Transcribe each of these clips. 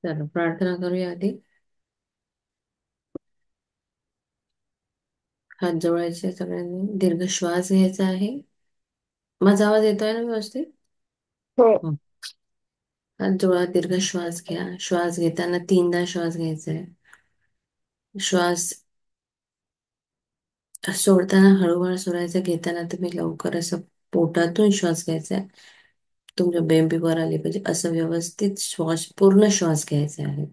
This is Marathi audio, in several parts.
चला प्रार्थना करूया आधी. हात जोडायचे सगळ्यांनी, दीर्घ श्वास घ्यायचा आहे. माझा आवाज येतोय ना व्यवस्थित? हो. हो. हात जोडा, दीर्घ श्वास घ्या. श्वास घेताना 3दा श्वास घ्यायचा आहे. श्वास सोडताना हळूहळू सोडायचा. घेताना तुम्ही लवकर असं पोटातून श्वास घ्यायचा आहे. तुमच्या बेंबीवर आले पाहिजे असं व्यवस्थित श्वास, पूर्ण श्वास घ्यायचा आहे.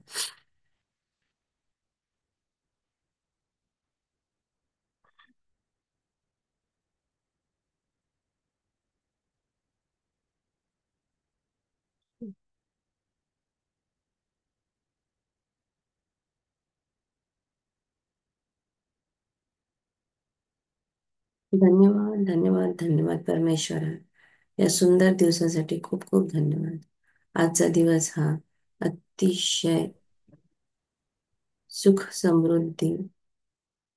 धन्यवाद, धन्यवाद, धन्यवाद परमेश्वरा. या सुंदर दिवसासाठी खूप खूप धन्यवाद. आजचा दिवस हा अतिशय सुख, समृद्धी,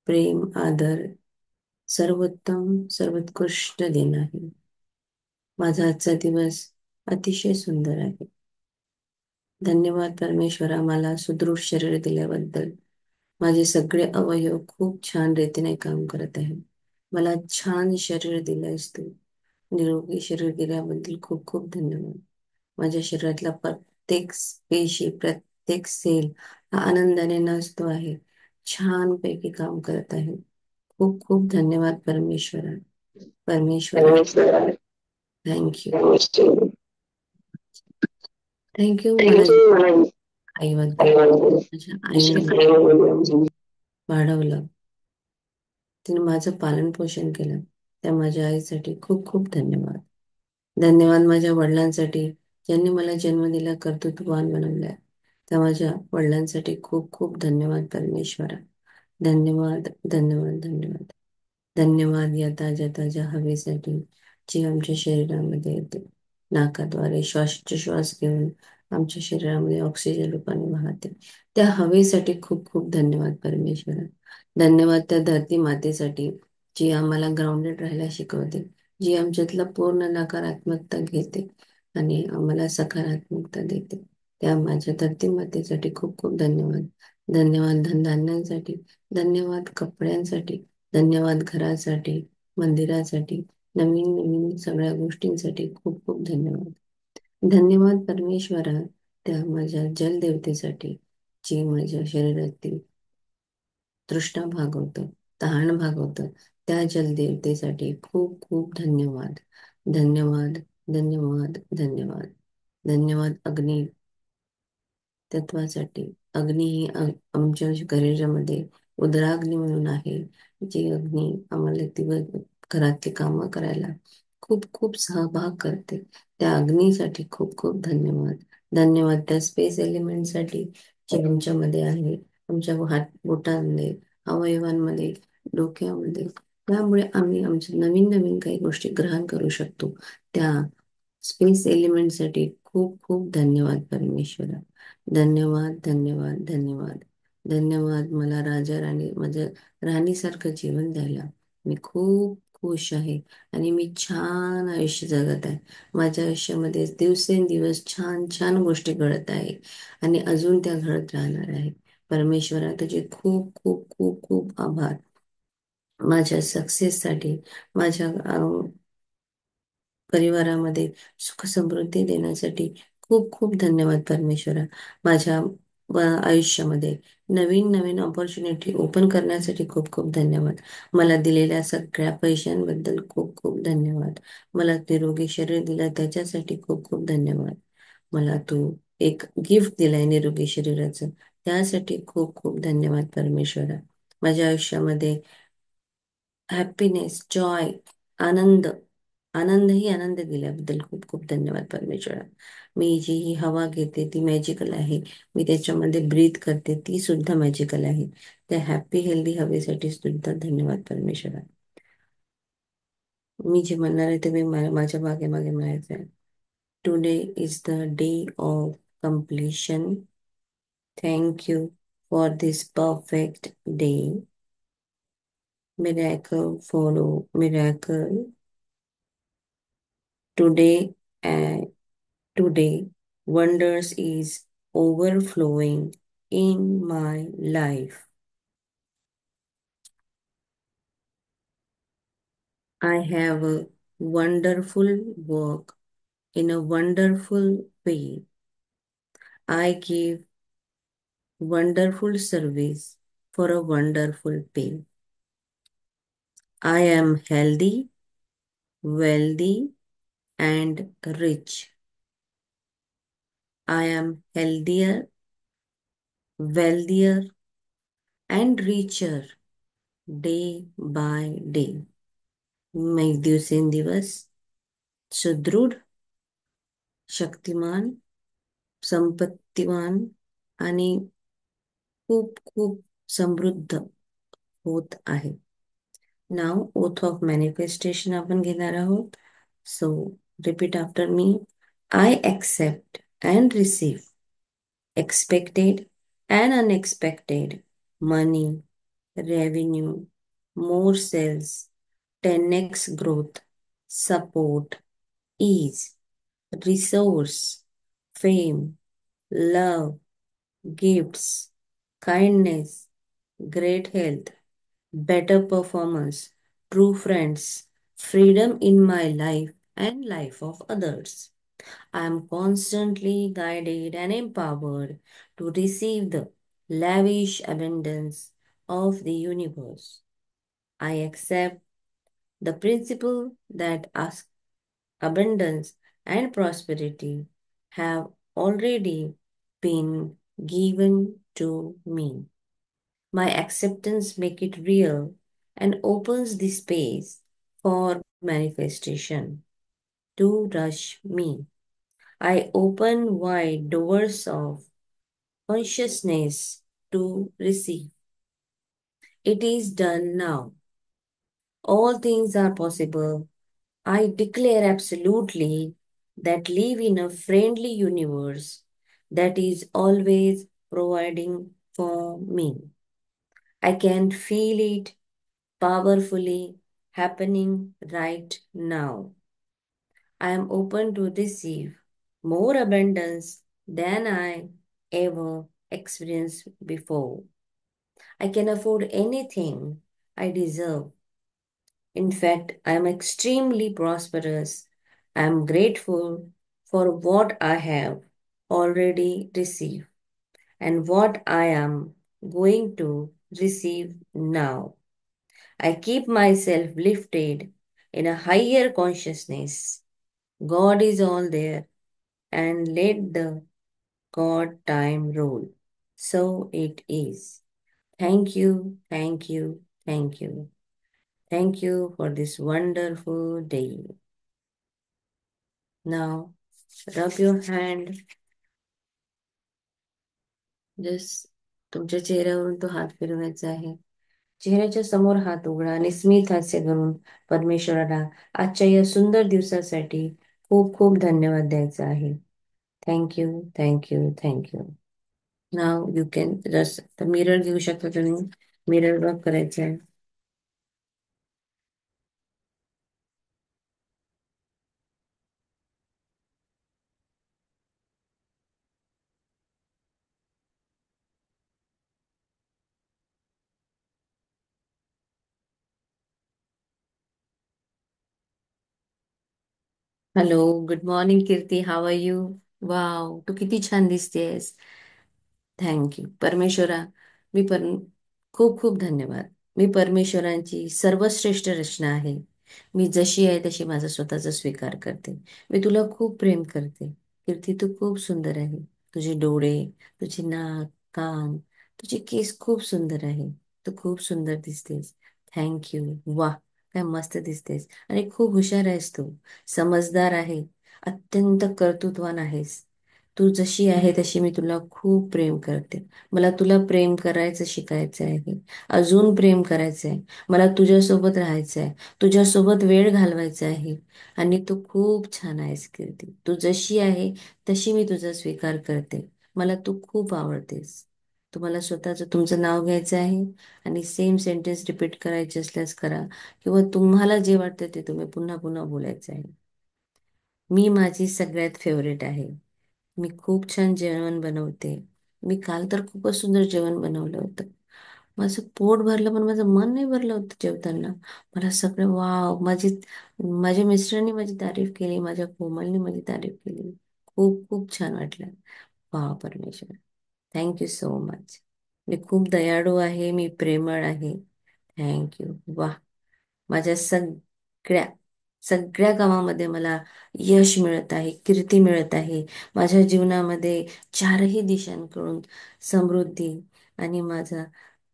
प्रेम, आदर, सर्वोत्तम, सर्वोत्कृष्ट दिन आहे. माझा आजचा दिवस अतिशय सुंदर आहे. धन्यवाद परमेश्वरा, मला सुदृढ शरीर दिल्याबद्दल. माझे सगळे अवयव खूप छान रीतीने काम करत आहे. मला छान शरीर दिलंयस तू. निरोगी शरीर दिल्याबद्दल खूप खूप धन्यवाद. माझ्या शरीरातला प्रत्येक पेशी, प्रत्येक सेल हा आनंदाने नाचतो आहे. छानपैकी काम करत आहे. खूप खूप धन्यवाद परमेश्वरा. परमेश्वरा, नमस्कार. थँक्यू. नमस्ते. थँक्यू मला थँक्यू मॅडम. आईबद्दल. माझ्या आईने मला वाढवलं. तिने माझं पालन पोषण केलं. त्या माझ्या आईसाठी खूप खूप धन्यवाद. धन्यवाद माझ्या वडिलांसाठी, ज्यांनी मला जन्म दिला, कर्तृत्ववान बनवल्या. त्या माझ्या वडिलांसाठी खूप खूप धन्यवाद परमेश्वरा. धन्यवाद, धन्यवाद, धन्यवाद. धन्यवाद या ताज्या ताज्या हवेसाठी, जी आमच्या शरीरामध्ये येते. नाकाद्वारे श्वास घेऊन आमच्या शरीरामध्ये ऑक्सिजन रूपाने वाहते. त्या हवेसाठी खूप खूप धन्यवाद परमेश्वरा. धन्यवाद त्या धरती मातेसाठी, जी आम्हाला ग्राउंडेड राहायला शिकवते, जी आमच्यातला पूर्ण नकारात्मकता घेते आणि आम्हाला सकारात्मकता देते. त्या माझ्या धरती मातेसाठी खूप खूप धन्यवाद. धन्यवाद धनधान्यांसाठी, धन्यवाद कपड्यांसाठी, धन्यवाद घरासाठी, मंदिरासाठी, नवीन नवीन सगळ्या गोष्टींसाठी खूप खूप धन्यवाद. धन्यवाद परमेश्वरा, त्या माझ्या जलदेवतेसाठी, जी माझ्या शरीरातील तृष्णा भागवतं, तहान भागवतं. त्या जलदेवतेसाठी खूप खूप धन्यवाद. धन्यवाद, धन्यवाद, धन्यवाद. धन्यवाद अग्नी तत्वासाठी. अग्नी ही आमच्या शरीरामध्ये उदराग्नी म्हणून आहे. जी अग्नी आम्हाला दिवस घरातली कामं करायला खूप खूप सहभाग करते. त्या अग्नीसाठी खूप खूप धन्यवाद. धन्यवाद त्या स्पेस एलिमेंटसाठी, जे आमच्यामध्ये आहे, आमच्या हात बोटांमध्ये, अवयवांमध्ये, डोक्यामध्ये. त्यामुळे आम्ही आमच्या नवीन नवीन काही गोष्टी ग्रहण करू शकतो. त्या स्पेस एलिमेंटसाठी खूप खूप धन्यवाद परमेश्वरा. धन्यवाद, धन्यवाद, धन्यवाद. धन्यवाद मला राजा राणी, माझं राणीसारखं जीवन द्यायला. मी खूप खुश आहे आणि मी छान आयुष्य जगत आहे. माझ्या आयुष्यामध्ये दिवसेंदिवस छान छान गोष्टी घडत आहे आणि अजून त्या घडत राहणार आहे. परमेश्वरा तुझे खूप खूप खूप खूप आभार. माझ्या सक्सेससाठी, माझ्या परिवारामध्ये सुख समृद्धी देण्यासाठी खूप खूप धन्यवाद परमेश्वरा. माझ्या आयुष्यामध्ये नवीन नवीन ऑपॉर्च्युनिटी ओपन करण्यासाठी खूप खूप धन्यवाद. मला दिलेल्या सगळ्या पैशांबद्दल खूप खूप धन्यवाद. मला निरोगी शरीर दिलं त्याच्यासाठी खूप खूप धन्यवाद. मला तू एक गिफ्ट दिलाय निरोगी शरीराचं, त्यासाठी खूप खूप धन्यवाद परमेश्वरा. माझ्या आयुष्यामध्ये हॅपीनेस, जॉय, आनंद, आनंदही आनंद दिल्याबद्दल खूप खूप धन्यवाद परमेश्वरा. मी जी ही हवा घेते ती मॅजिकल आहे. मी त्याच्यामध्ये ब्रीथ करते ती सुद्धा मॅजिकल आहे. त्या हॅपी हेल्दी हवेसाठी सुद्धा धन्यवाद परमेश्वरा. मी जे म्हणणार आहे ते मी माझ्या मागे मागे म्हणायचं आहे. Today is the day of completion. Thank you for this perfect day. Miracle follow miracle. Today and today wonders is overflowing in my life. I have a wonderful work in a wonderful way. I give wonderful service for a wonderful pay. I am healthy, wealthy, and rich. I am healthier, wealthier, and richer day by day. मैं एक दिवसेंदिवस सुदृढ, शक्तिमान, संपत्तिवान आणि खूप खूप समृद्ध होत आहे. नाव ओथ ऑफ मॅनिफेस्टेशन आपण घेणार आहोत. So repeat after me. I accept and receive expected and unexpected money, revenue, more sales, 10x growth, support, ease, resource, fame, love, gifts, kindness, great health, better performance, true friends, freedom in my life and life of others. I am constantly guided and empowered to receive the lavish abundance of the universe. I accept the principle that abundance and prosperity have already been given to me. My acceptance makes it real and opens the space for manifestation to rush me. I open wide doors of consciousness to receive. It is done now. All things are possible. I declare absolutely that live in a friendly universe that is always providing for me. I can feel it powerfully happening right now. I am open to receive more abundance than I ever experienced before. I can afford anything I deserve. In fact, I am extremely prosperous. I am grateful for what I have already received and what I am going to receive now. I keep myself lifted in a higher consciousness. God is all there and let the God time roll. So it is. Thank you, thank you, thank you. Thank you for this wonderful day. Now, rub your hand. Just तुमच्या चेहऱ्यावरून तो हात फिरवायचा आहे. चेहऱ्याच्या समोर हात उघडा आणि स्मित हास्य करून परमेश्वराला आजच्या या सुंदर दिवसासाठी खूप खूप धन्यवाद द्यायचा आहे. Thank you, thank you, thank you. Now you can just mirror घेऊ शकता तुम्ही. मिरर वर्क करायचं आहे. Hello, good morning Kirti, how are you? Wow, तू किती छान दिसतेस. थँक्यू परमेश्वरा. मी पर खूप खूप धन्यवाद. मी परमेश्वरांची सर्वश्रेष्ठ रचना आहे. मी जशी आहे तशी माझा स्वतःचा स्वीकार करते. मी तुला खूप प्रेम करते. कीर्ती, तू खूप सुंदर आहे. तुझे डोळे, तुझे नाक, कान, तुझे केस खूप सुंदर आहे. तू खूप सुंदर दिसतेस. थँक्यू. वाह, काय मस्त दिसतेस आणि खूप हुशार आहेस तू. समजदार आहे. अत्यंत कर्तृत्वान आहेस. तू जशी आहे तशी मी तुला खूप प्रेम करते. मला तुला प्रेम करायचं शिकायचं आहे. अजून प्रेम करायचं आहे. मला तुझ्यासोबत राहायचं आहे. तुझ्यासोबत वेळ घालवायचा आहे. आणि तू खूप छान आहेस कीर्ती. तू जशी आहे तशी मी तुझा स्वीकार करते. मला तू खूप आवडतेस. तुम्हाला स्वतःचं तुमचं नाव घ्यायचं आहे आणि सेम सेंटेन्स रिपीट करायचे असल्यास करा, किंवा तुम्हाला जे वाटतं ते तुम्ही पुन्हा पुन्हा बोलायचं आहे. मी माझी सगळ्यात फेवरेट आहे. मी खूप छान जेवण बनवते. मी काल तर खूपच सुंदर जेवण बनवलं होतं. माझं पोट भरलं पण माझं मन नाही भरलं होतं जेवताना. मला सगळं वाव माझ्या मिस्टरांनी माझी तारीफ केली, माझ्या कोमलने माझी तारीफ केली. खूप खूप छान वाटलं. वा परमेश्वर, थँक्यू सो मच. मी खूप दयाळू आहे, मी प्रेमळ आहे. थँक्यू. वा, माझ्या सगळ्या सगळ्या कामामध्ये मला यश मिळत आहे, कीर्ती मिळत आहे. माझ्या जीवनामध्ये चारही दिशांकडून समृद्धी आणि माझा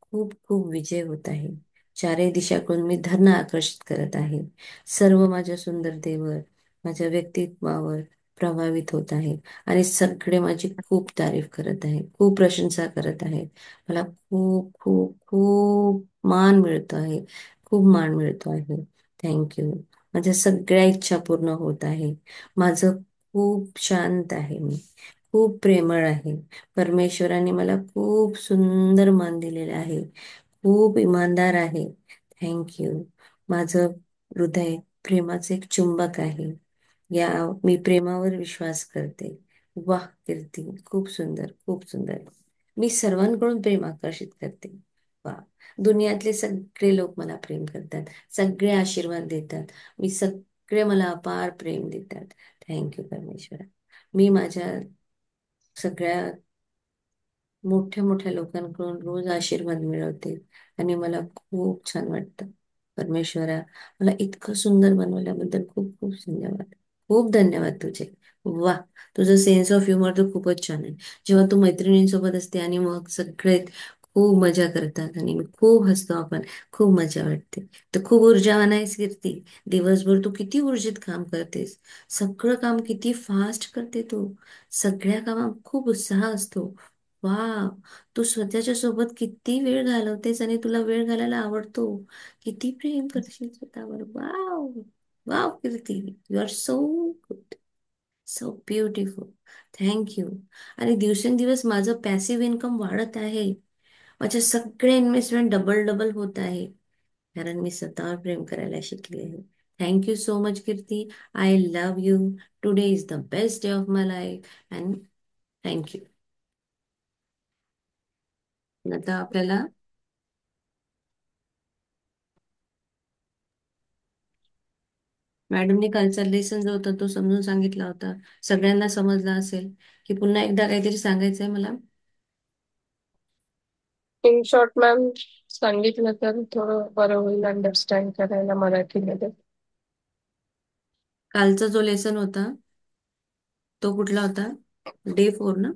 खूप खूप विजय होत आहे. चारही दिशाकडून मी धन आकर्षित करत आहे. सर्व माझ्या सुंदरतेवर, माझ्या व्यक्तित्वावर प्रभावित होत आहे आणि सगळे माझी खूप तारीफ करत आहे, खूप प्रशंसा करत आहे. मला खूप खूप खूप मान मिळतो आहे, खूप मान मिळतो आहे. थँक्यू. माझ्या सगळ्या इच्छा पूर्ण होत आहे. माझं खूप शांत आहे मी. खूप प्रेमळ आहे. परमेश्वराने मला खूप सुंदर मान दिलेले आहे. खूप इमानदार आहे. थँक्यू. माझं हृदय प्रेमाचे एक चुंबक आहे. या मी प्रेमावर विश्वास करते. वाह कीर्ती, खूप सुंदर, खूप सुंदर. मी सर्वांकडून प्रेम आकर्षित करते. वा, दुनियातले सगळे लोक मला प्रेम करतात. सगळे आशीर्वाद देतात. सगळे मला अपार प्रेम देतात. थँक्यू परमेश्वरा. मी माझ्या सगळ्या मोठ्या मोठ्या लोकांकडून रोज आशीर्वाद मिळवते आणि मला खूप छान वाटतं. परमेश्वरा, मला इतकं सुंदर बनवल्याबद्दल खूप खूप धन्यवाद. खूप धन्यवाद तुझे. वा, तुझं सेन्स ऑफ ह्युमर तर खूपच छान आहे. जेव्हा तू मैत्रिणींसोबत असते आणि मग सगळे खूप मजा करतात आणि खूप हसतो आपण, खूप मजा वाटते. तर खूप ऊर्जावान आहेस कीर्ती. दिवसभर तू किती ऊर्जित काम करतेस. सगळं काम किती फास्ट करते तू. सगळ्या कामात खूप उत्साह असतो. वा, तू स्वतःच्या सोबत किती वेळ घालवतेस आणि तुला वेळ घालायला आवडतो. किती प्रेम करशील स्वतःवर. Wow, wow Kirti, you are so good, so beautiful. Thank you. आणि दिवसेंदिवस माझं पॅसिव्ह इन्कम वाढत आहे. माझ्या सगळ्या इन्व्हेस्टमेंट डबल डबल होत आहे. कारण मी स्वतःवर प्रेम करायला शिकली आहे. Thank you so much Kirti. I love you. Today is the best day of my life and thank you. आता आपल्याला मॅडमने कालचा लेसन जो होता तो समजून सांगितला होता. सगळ्यांना समजला असेल की पुन्हा एकदा काहीतरी सांगायचंय मला. इन शॉर्ट मॅम, सांगितलं तर थोडं बरं होईल अंडरस्टँड करायला मराठीमध्ये. कालचा जो लेसन होता तो कुठला होता? डे 4 ना?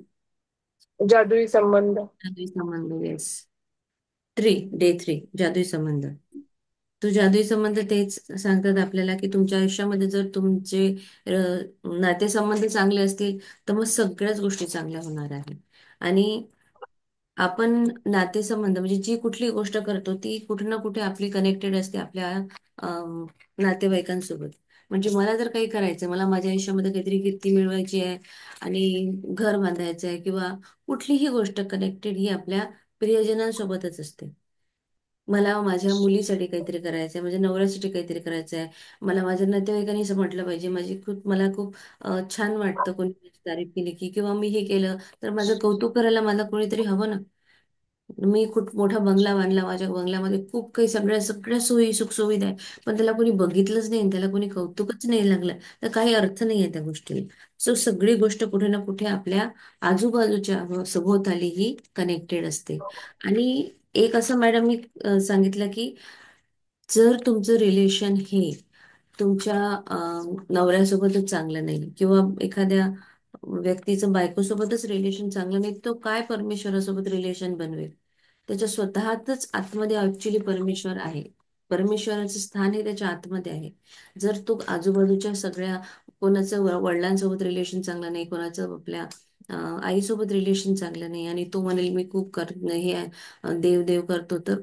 जादुई संबंध. जादुई संबंध, येस. 3, डे 3, जादुई संबंध. तो जादुई संबंध तेच सांगतात आपल्याला की तुमच्या आयुष्यामध्ये जर तुमचे नातेसंबंध चांगले असतील तर मग सगळ्याच गोष्टी चांगल्या होणार आहेत. आणि आपण नातेसंबंध म्हणजे जी कुठली गोष्ट करतो ती कुठे ना कुठे आपली कनेक्टेड असते आपल्या अम, नातेवाईकांसोबत. म्हणजे मला जर काही करायचं, मला माझ्या आयुष्यामध्ये काहीतरी कीर्ती मिळवायची आहे आणि घर बांधायचं आहे किंवा कुठलीही गोष्ट कनेक्टेड ही आपल्या प्रियजनांसोबतच असते. मला माझ्या मुलीसाठी काहीतरी करायचं आहे, माझ्या नवऱ्यासाठी काहीतरी करायचं आहे. मला माझ्या नातेवाईकांनी असं म्हटलं पाहिजे, मला खूप छान वाटतं कोणी माझी तारीफ केली की, किंवा मी हे केलं तर माझं कौतुक करायला मला कोणीतरी हवं ना. मी खूप मोठा बंगला बांधला, माझ्या बंगल्यामध्ये खूप काही सगळ्या सगळ्या सोयी सुखसुविधा आहे, पण त्याला कोणी बघितलंच नाही, त्याला कोणी कौतुकच नाही लागलं, तर काही अर्थ नाही आहे त्या गोष्टीला. सगळी गोष्ट कुठे ना कुठे आपल्या आजूबाजूच्या सभोवताली ही कनेक्टेड असते. आणि एक असं मॅडम मी सांगितलं की जर तुमचं रिलेशन हे तुमच्या नवऱ्यासोबतच चांगलं नाही किंवा एखाद्या व्यक्तीचं बायकोसोबतच रिलेशन चांगलं नाही, तो काय परमेश्वरासोबत रिलेशन बनवेल? त्याच्या स्वतःतच आतमध्ये ऍक्च्युली परमेश्वर आहे. परमेश्वराचं स्थान हे त्याच्या आतमध्ये आहे. जर तो आजूबाजूच्या सगळ्या कोणाचं वडिलांसोबत रिलेशन चांगलं नाही, कोणाचं आपल्या आईसोबत रिलेशन चांगलं नाही आणि तो म्हणेल मी खूप हे देव देव करतो, तर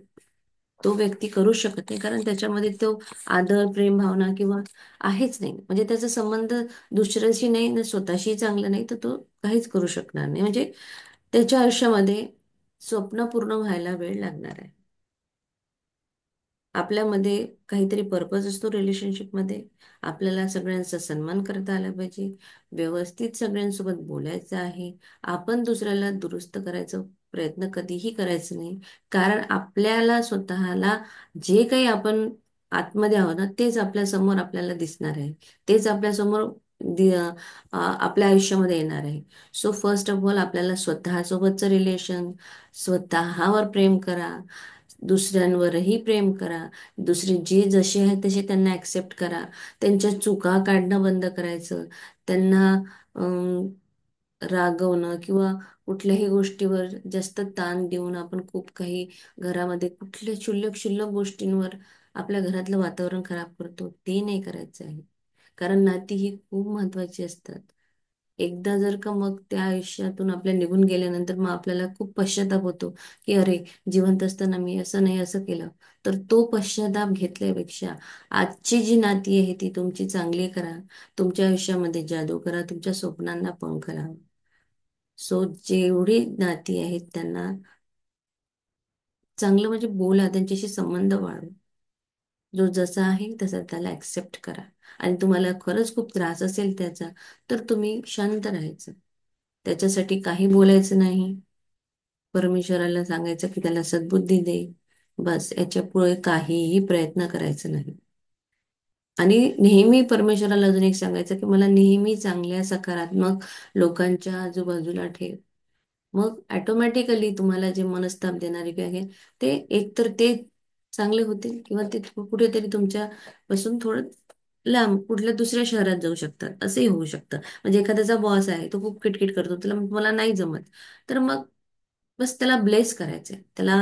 तो व्यक्ती करू शकत नाही. कारण त्याच्यामध्ये तो आदर प्रेम भावना किंवा आहेच नाही. म्हणजे त्याचा संबंध दुसऱ्याशी नाही ना स्वतःशी चांगला नाही, तर तो काहीच करू शकणार नाही. म्हणजे त्याच्या आयुष्यामध्ये स्वप्न पूर्ण व्हायला वेळ लागणार आहे. आपल्यामध्ये काहीतरी पर्पज असतो रिलेशनशिपमध्ये. आपल्याला सगळ्यांचा सन्मान करता आला पाहिजे. व्यवस्थित सगळ्यांसोबत बोलायचं आहे. आपण दुसऱ्याला दुरुस्त करायचा प्रयत्न कधीही करायचा नाही. कारण आपल्याला स्वतःला जे काही आपण आतमध्ये आहोत ना, तेच आपल्या समोर आपल्याला दिसणार आहे. तेच आपल्या समोर आपल्या आयुष्यामध्ये येणार आहे. सो फर्स्ट ऑफ ऑल आपल्याला स्वतःसोबतचं रिलेशन, स्वतःवर प्रेम करा. दुसऱ्यांवरही प्रेम करा. दुसरे जे जसे आहेत तसे त्यांना ऍक्सेप्ट करा. त्यांच्या चुका काढणं बंद करायचं. त्यांना अम, रागवणं किंवा कुठल्याही गोष्टीवर जास्त ताण देऊन आपण खूप काही घरामध्ये कुठल्या क्षुल्लक क्षुल्लक गोष्टींवर आपल्या घरातलं वातावरण खराब करतो, ते नाही करायचं आहे. कारण नाती ही खूप महत्वाची असतात. एकदा जर का मग त्या आयुष्यातून आपल्या निघून गेल्यानंतर मग आपल्याला खूप पश्चाताप होतो, की अरे, जिवंत असताना मी असं नाही असं केलं. तर तो पश्चाताप घेतल्यापेक्षा आजची जी नाती आहे ती तुमची चांगली करा. तुमच्या आयुष्यामध्ये जादू करा. तुमच्या स्वप्नांना पंख लावा. सो जेवढी नाती आहेत त्यांना चांगलं म्हणजे बोला, त्यांच्याशी संबंध वाढवा. जो जसा आहे तसा त्याला ऍक्सेप्ट करा. आणि तुम्हाला खरंच खूप त्रास असेल त्याचा, तर तुम्ही शांत राहायचं. त्याच्यासाठी काही बोलायचं नाही. परमेश्वराला सांगायचं की त्याला सद्बुद्धी दे. बस याच्या पुढे काहीही प्रयत्न करायचा नाही. आणि नेहमी परमेश्वराला अजून एक सांगायचं की मला नेहमी चांगल्या सकारात्मक लोकांच्या आजूबाजूला ठेव. मग ऑटोमॅटिकली तुम्हाला जे मनस्ताप देणारे काही आहे, ते एकतर ते चांगले होतील किंवा ते कुठेतरी तुमच्या पासून थोडं लांब कुठल्या दुसऱ्या शहरात जाऊ शकतात. असंही होऊ शकतं. म्हणजे एखाद्याचा बॉस आहे, तो खूप किटकिट करतो, त्याला मला नाही जमत. तर मग बस त्याला ब्लेस करायचंय. त्याला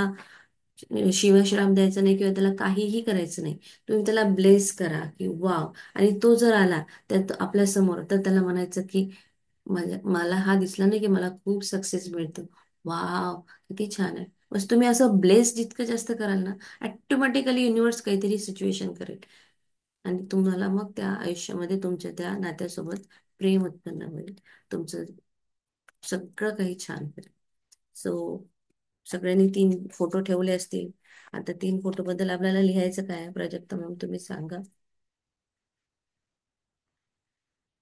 शिवश्राप द्यायचा नाही किंवा त्याला काहीही करायचं नाही. तुम्ही त्याला ब्लेस करा की वाव. आणि तो जर आला त्यात आपल्या समोर, तर त्याला म्हणायचं की मला हा दिसला नाही की मला खूप सक्सेस मिळतं. वाव, किती छान आहे. बस तुम्ही असं ब्लेस जितकं जास्त कराल ना, ऑटोमॅटिकली युनिव्हर्स काहीतरी सिच्युएशन करेल. आणि तुम्हाला मग त्या आयुष्यामध्ये तुमच्या त्या नात्यासोबत प्रेम उत्पन्न होईल. तुमचं सगळं काही छान करेल. सो सगळ्यांनी 3 फोटो ठेवले असतील. आता 3 फोटो बद्दल आपल्याला लिहायचं काय आहे, प्राजक्ता मॅम तुम्ही सांगा.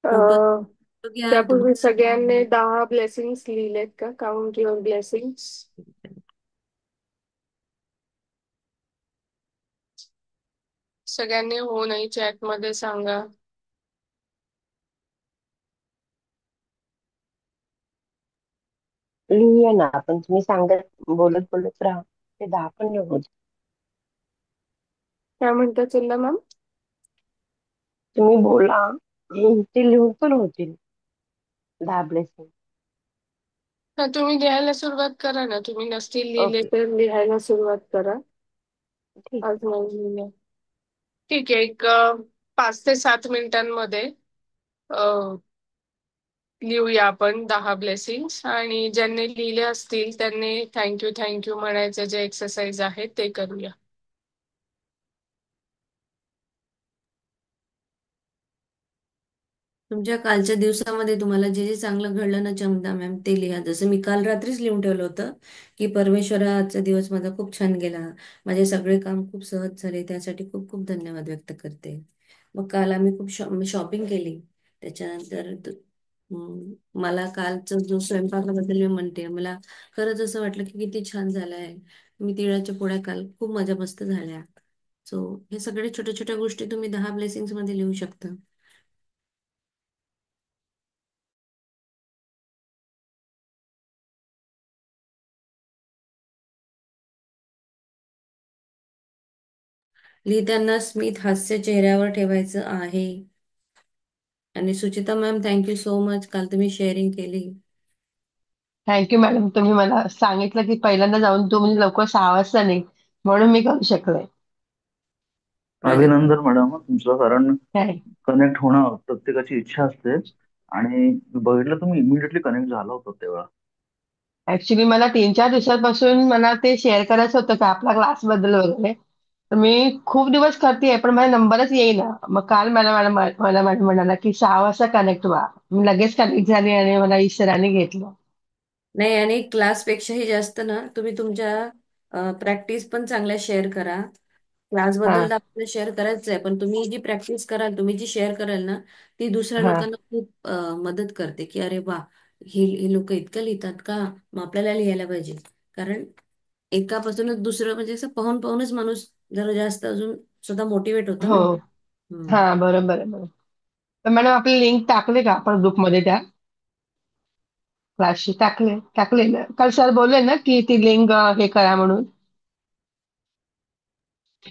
फोटो अं, घ्या त्यापूर्वी तुम्हाला. सगळ्यांनी 10 ब्लेसिंग्स लिहिलेत का? Count your blessings. सगळ्यांनी हो नाही चॅट मध्ये सांगा. लिहूया ना आपण, तुम्ही सांगत बोलत बोलत राहा, ते 10 पण नाही होत. काय म्हणता चिल्ला मॅम? तुम्ही बोला, ते लिहून पण होतील 10 ब्लेसिंग. हा, तुम्ही लिहायला सुरुवात करा ना. तुम्ही नसतील लिहिले ओके, तर लिहायला सुरुवात करा. ठीक आज नाही लिहिले. ठीक आहे. 5 ते 7 मिनिटांमध्ये लिहूया आपण 10 ब्लेसिंग्स. आणि ज्यांनी लिहिले असतील त्यांनी थँक्यू थँक्यू म्हणायचे जे एक्सरसाइज आहे ते करूया. तुमच्या कालच्या दिवसामध्ये तुम्हाला जे जे चांगलं घडलं ना चंदा मॅम, ते लिहा. जसं मी काल रात्रीच लिहून ठेवलं होतं की परमेश्वराचा दिवस माझा खूप छान गेला. माझे सगळे काम खूप सहज झाले. त्यासाठी खूप खूप धन्यवाद व्यक्त करते. मग काल आम्ही खूप शॉपिंग केली. त्याच्यानंतर मला कालचा जो स्वयंपाकाबद्दल मी म्हणते, मला खरंच असं वाटलं की किती छान झालंय. मी तिळाच्या पोळ्या काल खूप मजा मस्त झाल्या. सो हे सगळे छोट्या छोट्या गोष्टी तुम्ही 10 ब्लेसिंग्स मध्ये लिहू शकता. लिहिताना स्मित हास्य चेहऱ्यावर ठेवायचं आहे. आणि Suchita ma'am, thank you so much, काल तुम्ही शेअरिंग केली. थँक्यू मॅडम, तुम्ही मला सांगितलं की पहिल्यांदा जाऊन तू म्हणजे लवकर 6 वाजता नाही, म्हणून मी करू शकले. प्राजक्ता. अभिनंदन मॅडम तुमचं, कारण काय कनेक्ट होणं प्रत्येकाची इच्छा असते. आणि बघितलं तुम्ही इमिडिएटली कनेक्ट झाला होता तेव्हा. ऍक्च्युली मला 3-4 दिवसांपासून मला ते शेअर करायचं होतं का आपला क्लास बद्दल वगैरे. तर मी खूप दिवस करतेय पण माझा नंबरच येईना. मग काल मला मॅडम म्हणाला की 6 वाजता कनेक्ट व्हा. मी लगेच कनेक्ट झाली आणि मला ईश्वराने घेतलं. नाही, आणि क्लासपेक्षाही जास्त ना तुम्ही तुमच्या प्रॅक्टिस पण चांगल्या शेअर करा. क्लास हा बद्दल तर आपल्याला शेअर करायचं आहे, पण तुम्ही जी प्रॅक्टिस कराल, तुम्ही जी शेअर कराल ना, ती दुसऱ्या हा लोकांना खूप मदत करते, की अरे वा, हे लोक इतकं लिहितात का, मग आपल्याला लिहायला पाहिजे. कारण एकापासूनच दुसरं म्हणजे असं पाहून पाहूनच माणूस जरा जास्त अजून स्वतः मोटिवेट होतं हो ना. हम्म. हा बरोबर आहे बरोबर. तर मॅडम आपले लिंक टाकले का आपण ग्रुपमध्ये त्या क्लासची टाकले ना काल सर बोलले ना की ती लिंक हे करा म्हणून.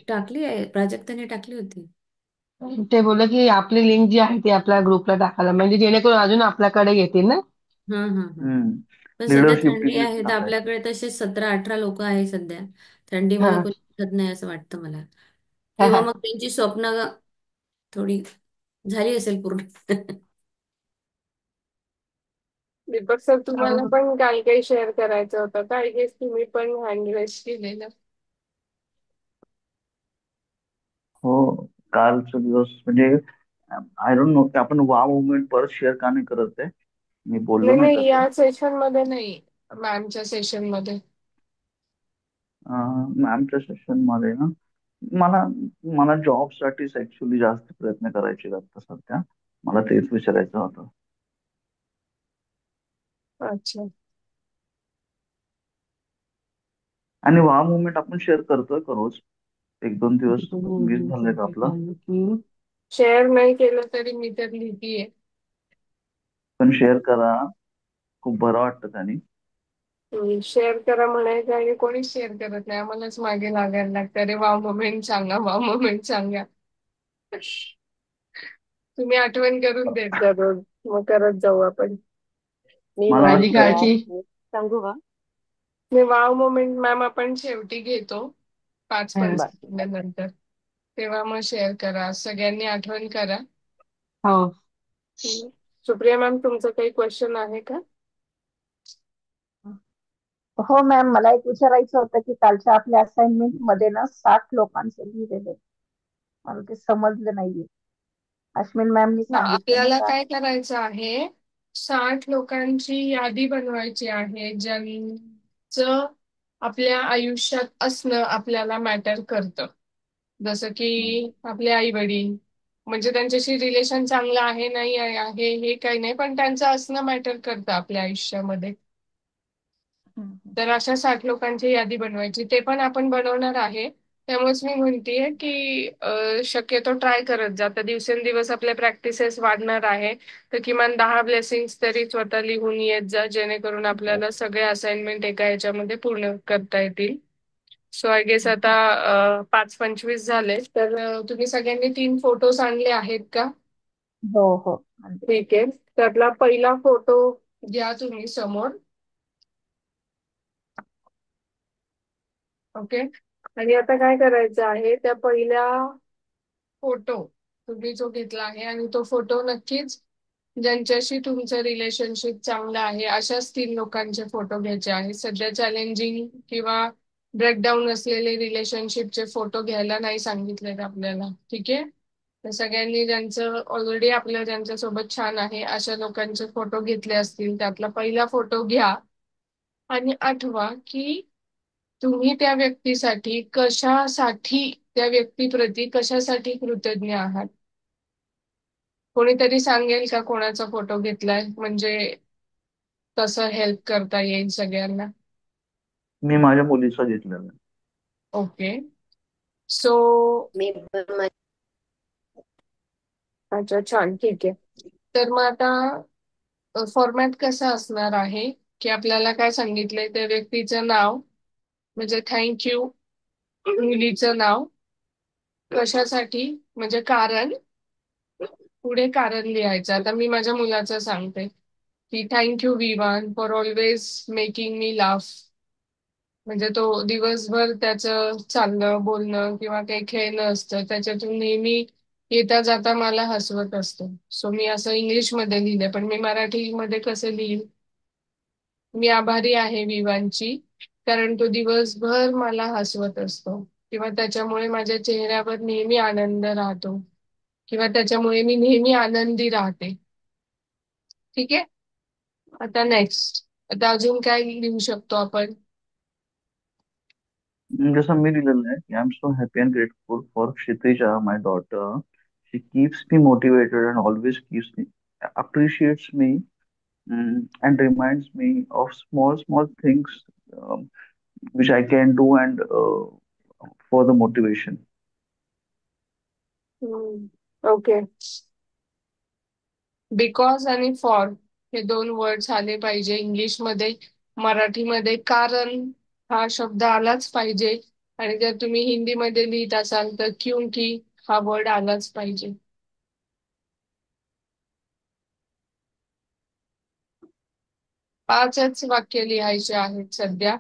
टाकली आहे, प्राजक्ताने टाकली होती. ते बोलले की आपली लिंक जी आहे ती आपल्या ग्रुपला टाकायला म्हणजे जेणेकरून अजून आपल्याकडे येतील ना. हा हा हा. हम्म. पण सध्या लिडरशिप थंडी टिकली आहे तर टाकायचं. आपल्याकडे तसे 17-18 लोक आहे सध्या. हा थंडीमध्ये कोणी दिसत नाही असं वाटतं मला. हा किंवा हा मग त्यांची स्वप्न थोडी झाली असेल पूर्ण. दीपक सर, तुम्हाला अं, पण काही काही शेअर करायचं होतं का? आय गेस तुम्ही पण हँड रेस केलेलं. हो, कालचा दिवस म्हणजे आय डोंट नो की आपण वा मुवमेंट परत शेअर का नाही करत आहे. मी बोललो नाही नाही नाही, तसं. या सेशन मध्ये नाही, मॅमच्या सेशन मध्ये. मॅमच्या सेशन मध्ये ना मला मला जॉबसाठीच ऍक्च्युली जास्त प्रयत्न करायचे आहेत आता सध्या. मला तेच विचारायचं होतं. अच्छा. आणि वा मुवमेंट आपण शेअर करतोय का रोज? एक दोन दिवस मिस झालंय का आपलं? की शेअर नाही केलं तरी मी तर लिहितीये. पण शेअर करा, खूप बरं वाटतं त्याने. शेअर करा म्हणायचं आणि कोणीच शेअर करत नाही, आम्हालाच मागे लागायला लागतं. अरे वाव मोमेंट सांगा, वाव मोमेंट सांगा. तुम्ही आठवण करून देत जा रोज, मग करत जाऊ आपण. मी मला वाव माझी वाटतं मोमेंट काळजी सांगू का? मी वाव मोमेंट मॅम आपण शेवटी घेतो, हा, 5-5 बर बर. नंतर. तेव्हा मग शेअर करा, सगळ्यांनी आठवण करा. हो सुप्रिया मॅम, तुमचं काही क्वेश्चन आहे का? हो मॅम, मला एक विचारायचं होतं की कालच्या आपल्या असाइनमेंट मध्ये ना 60 लोकांचं लिहिलेलं आहे. मला ते समजलं नाहीये. अश्विन मॅमनी सांगितलं ना आपल्याला का? काय करायचं आहे, 60 लोकांची यादी बनवायची आहे ज्यांचं आपल्या आयुष्यात असणं आपल्याला मॅटर करतं. जसं की आपले आई वडील, म्हणजे त्यांच्याशी रिलेशन चांगलं आहे नाही आहे हे काही नाही, पण त्यांचं असणं मॅटर करतं आपल्या आयुष्यामध्ये. हम्म. तर अशा 60 लोकांची यादी बनवायची, ते पण आपण बनवणार आहे. त्यामुळेच मी म्हणतेय की शक्यतो ट्राय करत जा. आता दिवसेंदिवस आपल्या प्रॅक्टिसेस वाढणार आहे, तर किमान 10 ब्लेसिंग्स तरी स्वतः लिहून येत जा, जेणेकरून बर. आपल्याला सगळे असाइनमेंट एका याच्यामध्ये पूर्ण करता येतील. सो आय गेस आता 5:25 झाले, तर तुम्ही सगळ्यांनी 3 फोटोज आणले आहेत का? हो हो आणते. ठीक आहे. त्यातला पहिला फोटो घ्या तुम्ही समोर. ओके. आणि आता काय करायचं आहे, त्या पहिल्या फोटो तुम्ही जो घेतला आहे, आणि तो फोटो नक्कीच ज्यांच्याशी तुमचं रिलेशनशिप चांगलं आहे अशाच 3 लोकांचे फोटो घ्यायचे आहे. सध्या चॅलेंजिंग किंवा ब्रेकडाऊन असलेले रिलेशनशिपचे फोटो घ्यायला नाही सांगितलेत आपल्याला. ठीक आहे. तर सगळ्यांनी ज्यांचं ऑलरेडी आपल्या ज्यांच्यासोबत छान आहे अशा लोकांचे फोटो घेतले असतील, त्यातला पहिला फोटो घ्या. आणि आठवा की तुम्ही त्या व्यक्तीसाठी कशासाठी, त्या व्यक्तीप्रती कशासाठी कृतज्ञ आहात. कोणीतरी सांगेल का कोणाचा फोटो घेतलाय, म्हणजे कसं हेल्प करता येईल सगळ्यांना. मी माझ्या मुलीचा घेतलेला आहे. ओके. सो मी पण अच्छा, छान, ठीक आहे. तर मग आता फॉर्मॅट कसा असणार आहे, की आपल्याला काय सांगितलंय, त्या व्यक्तीचं नाव, म्हणजे थँक्यू, मुलीचं नाव, कशासाठी म्हणजे कारण, पुढे कारण लिहायचं. आता मी माझ्या मुलाचं सांगते की thank you Vivaan for always making me laugh. म्हणजे तो दिवसभर त्याचं चालणं बोलणं किंवा काही खेळणं असतं, त्याच्यातून नेहमी येता जाता मला हसवत असतो. सो मी असं इंग्लिश मध्ये लिहिलंय, पण मी मराठीमध्ये कसं लिहिल. मी आभारी आहे विवांची, कारण तो दिवसभर मला हसवत असतो, किंवा त्याच्यामुळे माझ्या चेहऱ्यावर नेहमी आनंद राहतो, किंवा त्याच्यामुळे मी नेहमी आनंदी राहते. ठीक आहे. आता नेक्स्ट, आता अजून काय लिहू शकतो आपण. जसं मी लिहिलेलं आहे की I am so happy and grateful for Kshitija my daughter. She keeps me motivated and always keeps me appreciates me, and reminds me of small small things, which I can do, and for the motivation. Okay. Because आणि फॉर हे दोन वर्ड्स आले पाहिजे इंग्लिशमध्ये. मराठीमध्ये कारण हा शब्द आलाच पाहिजे. आणि जर तुम्ही हिंदीमध्ये लिहित असाल तर क्योंकि हा वर्ड आलाच पाहिजे. पाचच वाक्य लिहायचे आहेत सध्या.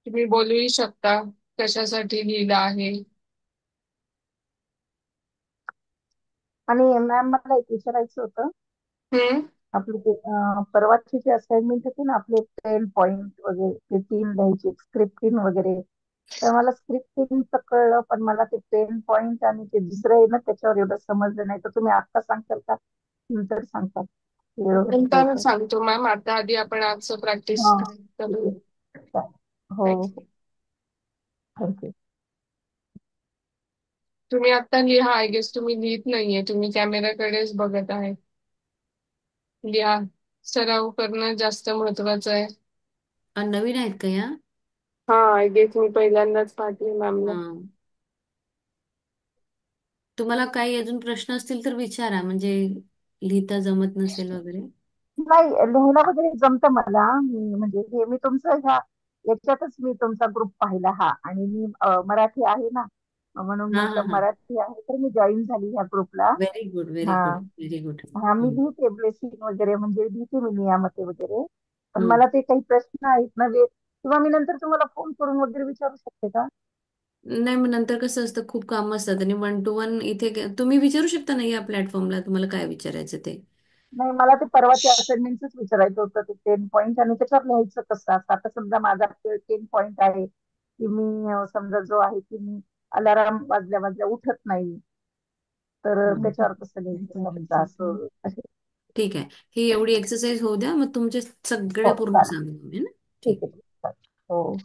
तुम्ही बोलूही शकता कशासाठी लिहिलं आहे. आणि मॅम मला एक विचारायचं होतं. हम्म. आपली ते परवाची जी असाइनमेंट होती ना, आपले 10 पॉइंट वगैरे ते 3 द्यायचे स्क्रिप्टिंग वगैरे. तर मला स्क्रिप्टिंगचं कळलं, पण मला ते 10 पॉइंट आणि ते दुसरं आहे ना त्याच्यावर एवढं समजलं नाही. तर तुम्ही आता सांगताल का नंतर सांगतात व्यवस्थित नंतर होतं? सांगतो मॅम. आता आधी आपण आजचं प्रॅक्टिस हा, ठीक करू. आहे. हो हो, थँक्यू. तुम्ही आता लिहा. आय गेस तुम्ही लिहित नाहीये. तुम्ही कॅमेराकडेच बघत आहे. लिहा. सराव करणं जास्त महत्वाचं आहे. नवीन आहेत का या? हा, आय गेस मी पहिल्यांदाच पाठवली मॅमला. हा. तुम्हाला काही अजून प्रश्न असतील तर विचारा, म्हणजे लिहिता जमत नसेल वगैरे. नाही, लिहायला वगैरे जमतं मला. म्हणजे हे मी तुमचं याच्यातच मी तुमचा ग्रुप पाहिला हा. आणि मी मराठी आहे ना, म्हणून हा हा म्हटलं हा. मराठी आहे तर मी जॉईन झाली ह्या ग्रुपला. व्हेरी गुड, व्हेरी हा गुड, व्हेरी गुड. हा, मी लिहिते ब्लेसिंग वगैरे, म्हणजे लिहिते मी नियामते वगैरे. पण हम्म. मला ते काही प्रश्न आहेत ना किंवा मी नंतर तुम्हाला फोन करून वगैरे विचारू शकते का? नाही, मग नंतर कसं असतं, खूप कामं असतात आणि 1 to 1 इथे तुम्ही विचारू शकता ना या प्लॅटफॉर्मला, तुम्हाला काय विचारायचं ते. नाही, मला ते परवाच्या असाइनमेंटच विचारायचं होतं, ते 10 पॉईंट आणि त्याच्यावर लिहायचं कसं असतं. आता समजा माझा 10 पॉईंट आहे की मी समजा जो आहे की मी अलाराम वाजल्या वाजल्या उठत नाही. तर हम्म. त्याच्यावर कसं लिहायचं समजा असं असे. ठीक आहे. ही एवढी एक्सरसाइज होऊ द्या, मग तुमचे सगळे हो, पूर्ण चालेल. सांगू है ना. ठीक ठीक. आहे, ठीक आहे. हो.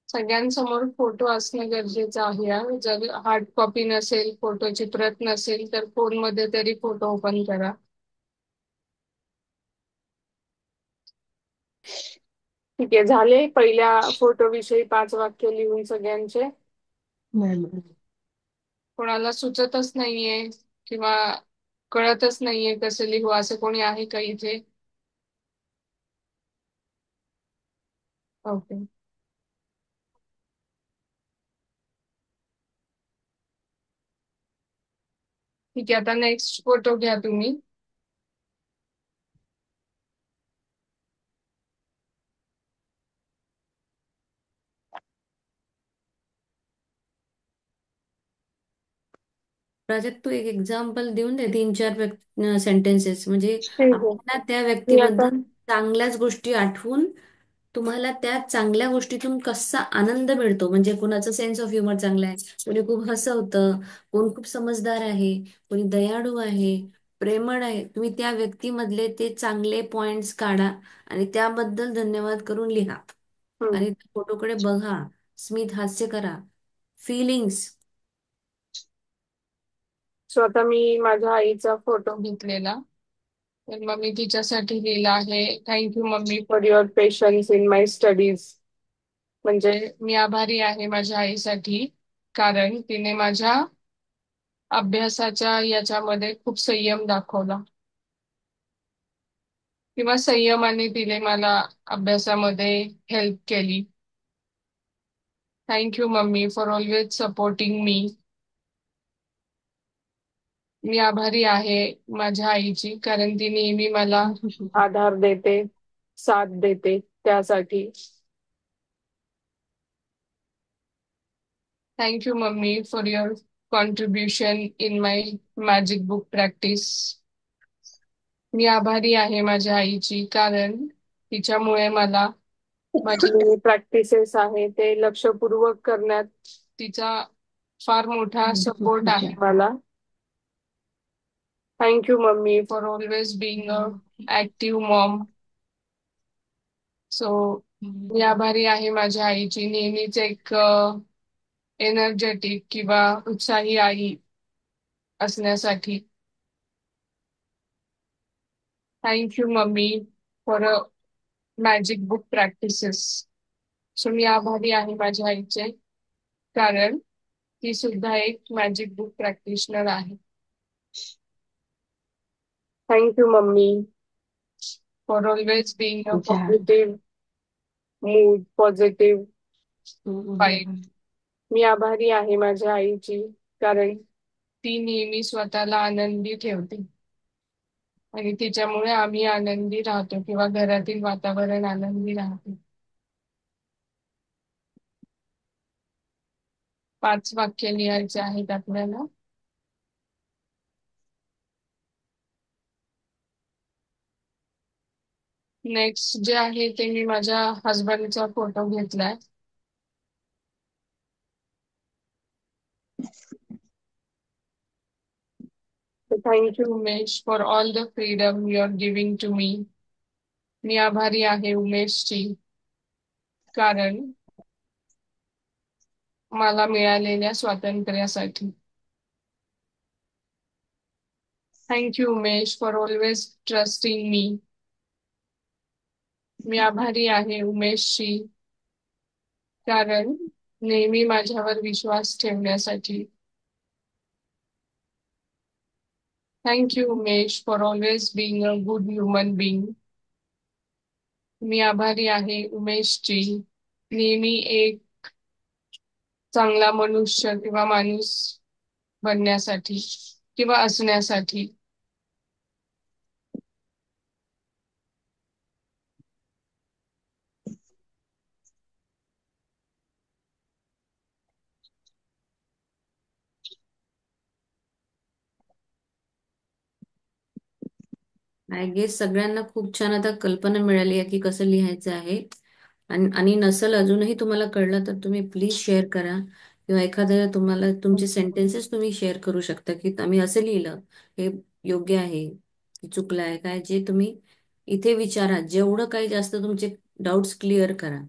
सगळ्यांसमोर फोटो असणं गरजेचं आहे हा. जर हार्ड कॉपी नसेल, फोटोची प्रत नसेल तर फोन मध्ये तरी फोटो ओपन करा. ठीक आहे. झाले पहिल्या फोटो विषयी 5 वाक्य लिहून सगळ्यांचे. नाही नाही. कोणाला सुचतच नाहीये किंवा कळतच नाहीये कसं लिहू असं कोणी आहे का इथे? ओके. ठीक आहे. आता नेक्स्ट फोटो घ्या तुम्ही. प्राजक्त, तू एक एक्झाम्पल देऊन दे, 3-4 सेंटेन्सेस, म्हणजे ठीक आहे. आपल्याला त्या मी आता व्यक्तीबद्दल चांगल्याच गोष्टी आठवून तुम्हाला त्या चांगल्या गोष्टीतून कसा आनंद मिळतो. म्हणजे कुणाचं सेन्स ऑफ ह्युमर चांगला आहे, कोणी खूप हसवतं, कोण खूप समजदार आहे, कोणी दयाळू आहे, प्रेमळ आहे. तुम्ही त्या व्यक्तीमधले ते चांगले पॉइंट्स काढा आणि त्याबद्दल धन्यवाद करून लिहा. आणि फोटोकडे बघा, स्मित हास्य करा, फिलिंग्स. सो आता मी माझ्या आईचा फोटो घेतलेला. तर मग मी तिच्यासाठी लिहिलं आहे, thank you mummy for your patience in my studies. म्हणजे मी आभारी आहे माझ्या आईसाठी, कारण तिने माझ्या अभ्यासाच्या याच्यामध्ये खूप संयम दाखवला किंवा संयमाने तिने मला अभ्यासामध्ये हेल्प केली. Thank you mummy for always supporting me. मी आभारी आहे माझ्या आईची, कारण ती नेहमी मला खुश होते. आधार देते, साथ देते त्यासाठी. Thank you mummy for your contribution in my magic book practice. मी आभारी आहे माझ्या आईची, कारण तिच्यामुळे मला माझी प्रॅक्टिसेस आहे ते लक्षपूर्वक करण्यात तिचा फार मोठा सपोर्ट आहे मला. Thank you mummy for always being a active mom. So मी आभारी आहे माझ्या आईची, नेहमीच एक एनर्जेटिक किंवा उत्साही आई असण्यासाठी. Thank you mummy for magic book practices. So मी आभारी आहे माझ्या आईचे, कारण ती सुद्धा एक मॅजिक बुक प्रॅक्टिशनर आहे. Thank you mummy for always being a positive mood, positive vibe. मी आभारी आहे माझ्या आईची, कारण ती नेहमी स्वतःला आनंदी ठेवते आणि तिच्यामुळे आम्ही आनंदी राहतो किंवा घरातील वातावरण आनंदी राहते. 5 वाक्य लिहायचे आहेत आपल्याला. नेक्स्ट जे आहे ते मी माझ्या हजबंडचा फोटो घेतलाय. Thank you Umesh for all the freedom you are giving to me. मी आभारी आहे उमेशची, कारण मला मिळालेल्या स्वातंत्र्यासाठी. Thank you Umesh for always trusting me. मी आभारी आहे उमेशची, कारण नेहमी माझ्यावर विश्वास ठेवण्यासाठी. Thank you Umesh for always being a good human being. मी आभारी आहे उमेशची, नेहमी एक चांगला मनुष्य किंवा माणूस बनण्यासाठी किंवा असण्यासाठी. आय गेस सगळ्यांना खूप छान आता कल्पना मिळाली आहे की कसं लिहायचं आहे. आणि नसेल अजूनही तुम्हाला कळलं तर तुम्ही प्लीज शेअर करा, किंवा एखादं तुम्हाला तुमचे सेंटेन्सेस तुम्ही शेअर करू शकता की आम्ही असं लिहिलं, हे योग्य आहे की चुकलं आहे काय, जे तुम्ही इथे विचारा. जेवढं काही जास्त तुमचे डाऊट्स क्लिअर करा.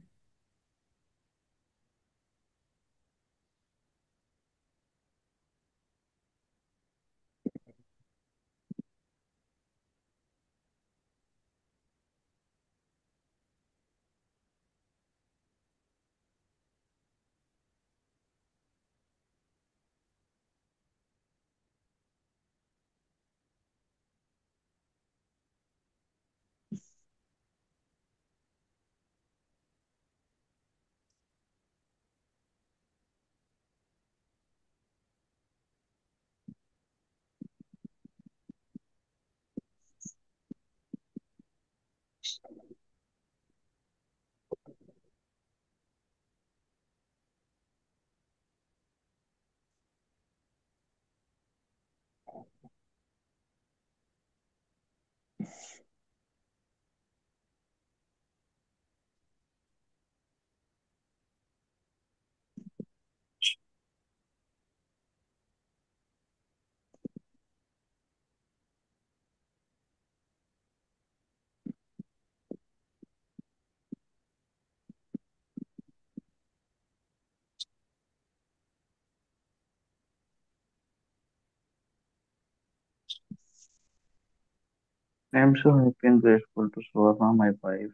I am so happy and grateful to Swarna, my wife,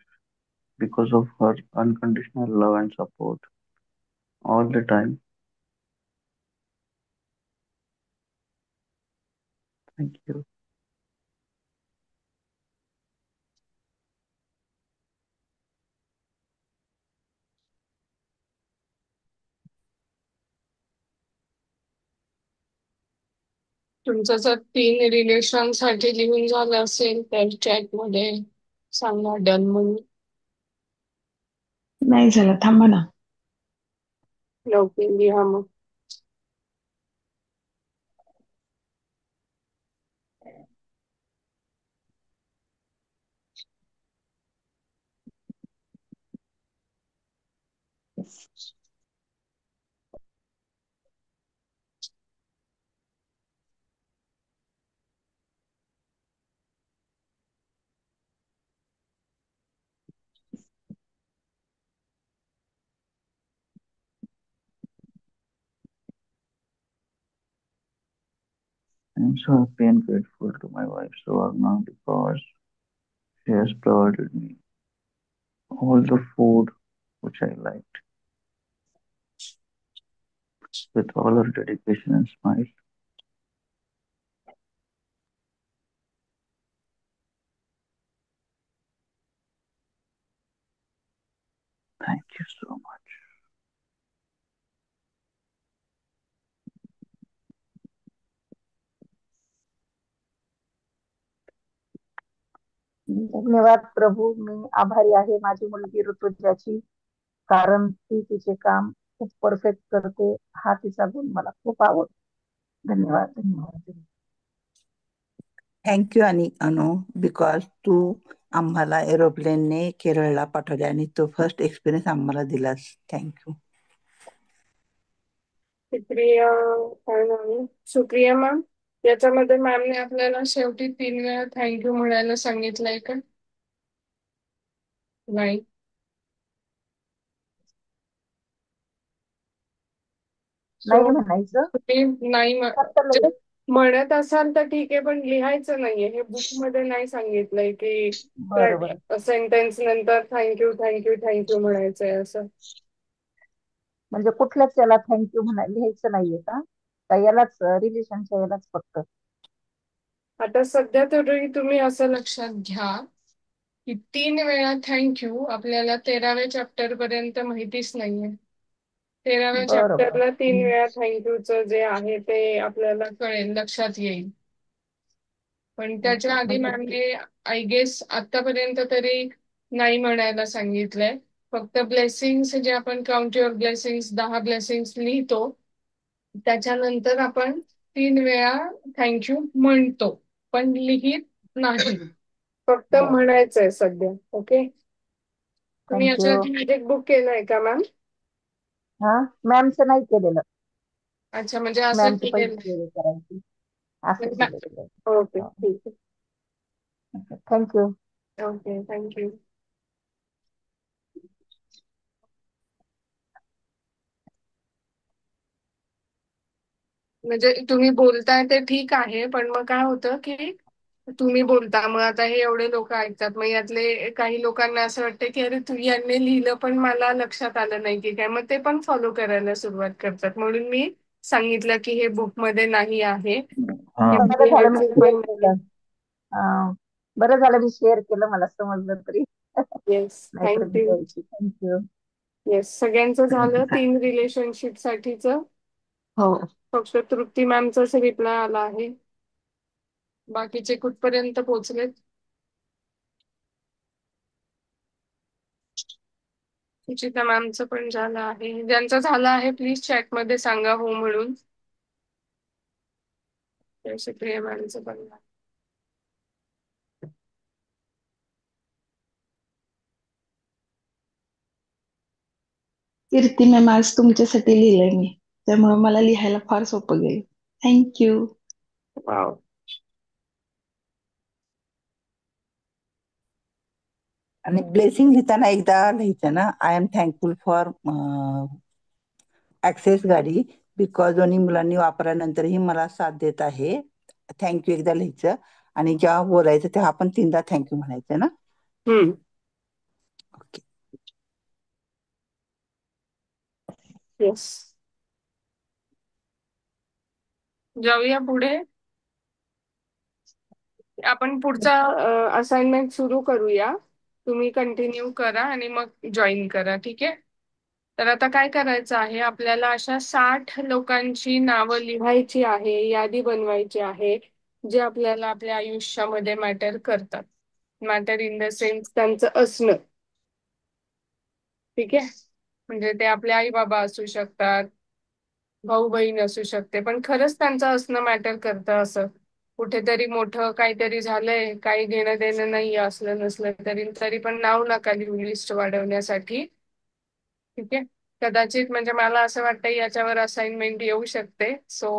because of her unconditional love and support all the time. Thank you. तुमचं जर 3 रिलेशन साठी लिहून झालं असेल तर चॅट मध्ये सांगा डन म्हणून. नाही झालं, थांबा ना. लवकर लिहा मग. I'm so happy and grateful to my wife Suvarna because she has provided me all the food which I liked with all her dedication and smile. Thank you so much. धन्यवाद प्रभू. मी आभारी आहे माझी मुलगी ऋतुजाची, कारण ती तिचे काम खूप परफेक्ट करते. हा तिचा गुण मला खूप आवडतो. धन्यवाद धन्यवाद. थँक्यू आणि अनु, बिकॉज तू आम्हाला एरोप्लेनने केरळला पाठवले आणि तो फर्स्ट एक्सपिरियन्स आम्हाला दिलास. थँक्यू. सुप्रिया काय नाव आहे? सुप्रिया मॅम, याच्यामध्ये मॅमने आपल्याला शेवटी 3 वेळा थँक्यू म्हणायला सांगितलंय का? नाही. नाही सो म्हणायचं, तुम्ही नाही फक्त लगेच. म्हणत असाल तर ठीक आहे, पण लिहायचं नाहीये. हे बुक मध्ये नाही सांगितलंय की बरोबर. सेंटेन्स नंतर थँक्यू थँक्यू थँक्यू म्हणायचंय असं. म्हणजे कुठल्याच याला थँक्यू लिहायचं नाहीये का? का यालाच रिलेशनच्या यालाच फक्त? आता सध्या तरी तुम्ही असं लक्षात घ्या की 3 वेळा थँक्यू आपल्याला 13व्या चॅप्टर पर्यंत माहितीच नाहीये. 13व्या बरोबर. चॅप्टरला 3 वेळा थँक्यूचं जे आहे ते आपल्याला कळेल, लक्षात येईल. पण त्याच्या आधी म्हणजे मॅमने आय गेस आतापर्यंत तरी नाही म्हणायला सांगितलंय. फक्त ब्लेसिंग्स जे आपण काउंट युअर ब्लेसिंग्स 10 ब्लेसिंग्स लिहितो, त्याच्यानंतर आपण 3 वेळा थँक्यू म्हणतो, पण लिहित नाही. फक्त बरं. म्हणायचंय सध्या. ओके. तुम्ही याच्या थँक्यू. आधी मॅजिक बुक केलंय का मॅम? हा, मॅमचं नाही केलेलं. अच्छा, म्हणजे असं मॅमची केलेलं पहिली वेळ करायची असं केलेलं आहे. आहे. ओके, ठीक आहे. थँक्यू. Okay, thank you. म्हणजे तुम्ही बोलताय ते ठीक आहे, पण मग काय होतं की तुम्ही बोलता, मग आता हे एवढे लोक ऐकतात, मग यातले काही लोकांना असं वाटतं की अरे तू यांनी लिहिलं पण मला लक्षात आलं नाही की काय, मग ते पण फॉलो करायला सुरुवात करतात. म्हणून मी सांगितलं की हे बुक मध्ये नाही आहे. हे हा, बरं झालं मी लिहायचं शेअर पण नाही. केलं. बरं झालं मी शेअर केलं, मला समजलं तरी. येस, नाहीतर मी थँक्यू. द्यायची. थँक्यू. येस, सगळ्यांचं झालं 3 रिलेशनशिप साठीच. हो. फक्त तृप्ती मॅमचाच रिप्लाय आला आहे. बाकीचे कुठपर्यंत पोहोचलेत? सुचिता मॅमचं पण झालं आहे. ज्यांचं झालं आहे प्लीज चॅट मध्ये सांगा हो म्हणून. सुप्रिया मॅमचं पण झालं. कीर्ती मॅम, आज तुमच्यासाठी लिहिलंय मी, त्यामुळे मला लिहायला फार सोपं गेलं. थँक्यू. वाव. आणि ब्लेसिंग लिहिताना एकदा लिहायचं ना, I am thankful for access गाडी, बिकॉज दोन्ही मुलांनी वापरल्यानंतरही मला साथ देत आहे. थँक्यू एकदा लिहायचं आणि जेव्हा बोलायचं तेव्हा आपण 3दा थँक्यू म्हणायचं ना. ओके. येस, जाऊया पुढे. आपण पुढचा असाइनमेंट सुरू करूया. तुम्ही कंटिन्यू करा आणि मग जॉईन करा, ठीक आहे? तर आता काय करायचं आहे, आपल्याला अशा 60 लोकांची नावं लिहायची आहे, यादी बनवायची आहे, जे आपल्याला आपल्या आयुष्यामध्ये मॅटर करतात. मॅटर इन द सेन्स त्यांचं असणं, ठीक आहे? म्हणजे ते आपले आई बाबा असू शकतात, भाऊ बहीण असू शकते, पण खरंच त्यांचं असणं मॅटर करतं. असं कुठेतरी मोठं काहीतरी झालंय, काही घेणं देणं नाही असलं नसलं तरी तरी पण नाव नका लिहू लिस्ट वाढवण्यासाठी, ठीक आहे? कदाचित म्हणजे मला असं वाटतं याच्यावर असाइनमेंट येऊ शकते. सो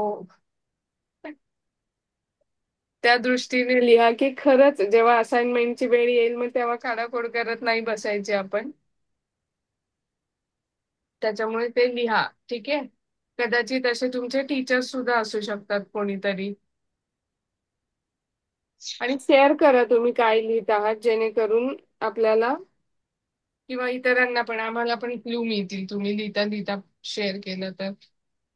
त्या दृष्टीने लिहा की खरंच जेव्हा असाइनमेंटची वेळ येईल मग तेव्हा काढाकोड करत नाही बसायचे आपण. त्याच्यामुळे ते लिहा. ठीक आहे. कदाचित असे तुमचे टीचर सुद्धा असू शकतात कोणीतरी. आणि शेअर करा तुम्ही काय लिहित आहात जेणेकरून आपल्याला किंवा इतरांना पण आम्हाला पण क्लू मिळतील तुम्ही लिहिता लिहिता शेअर केलं तर.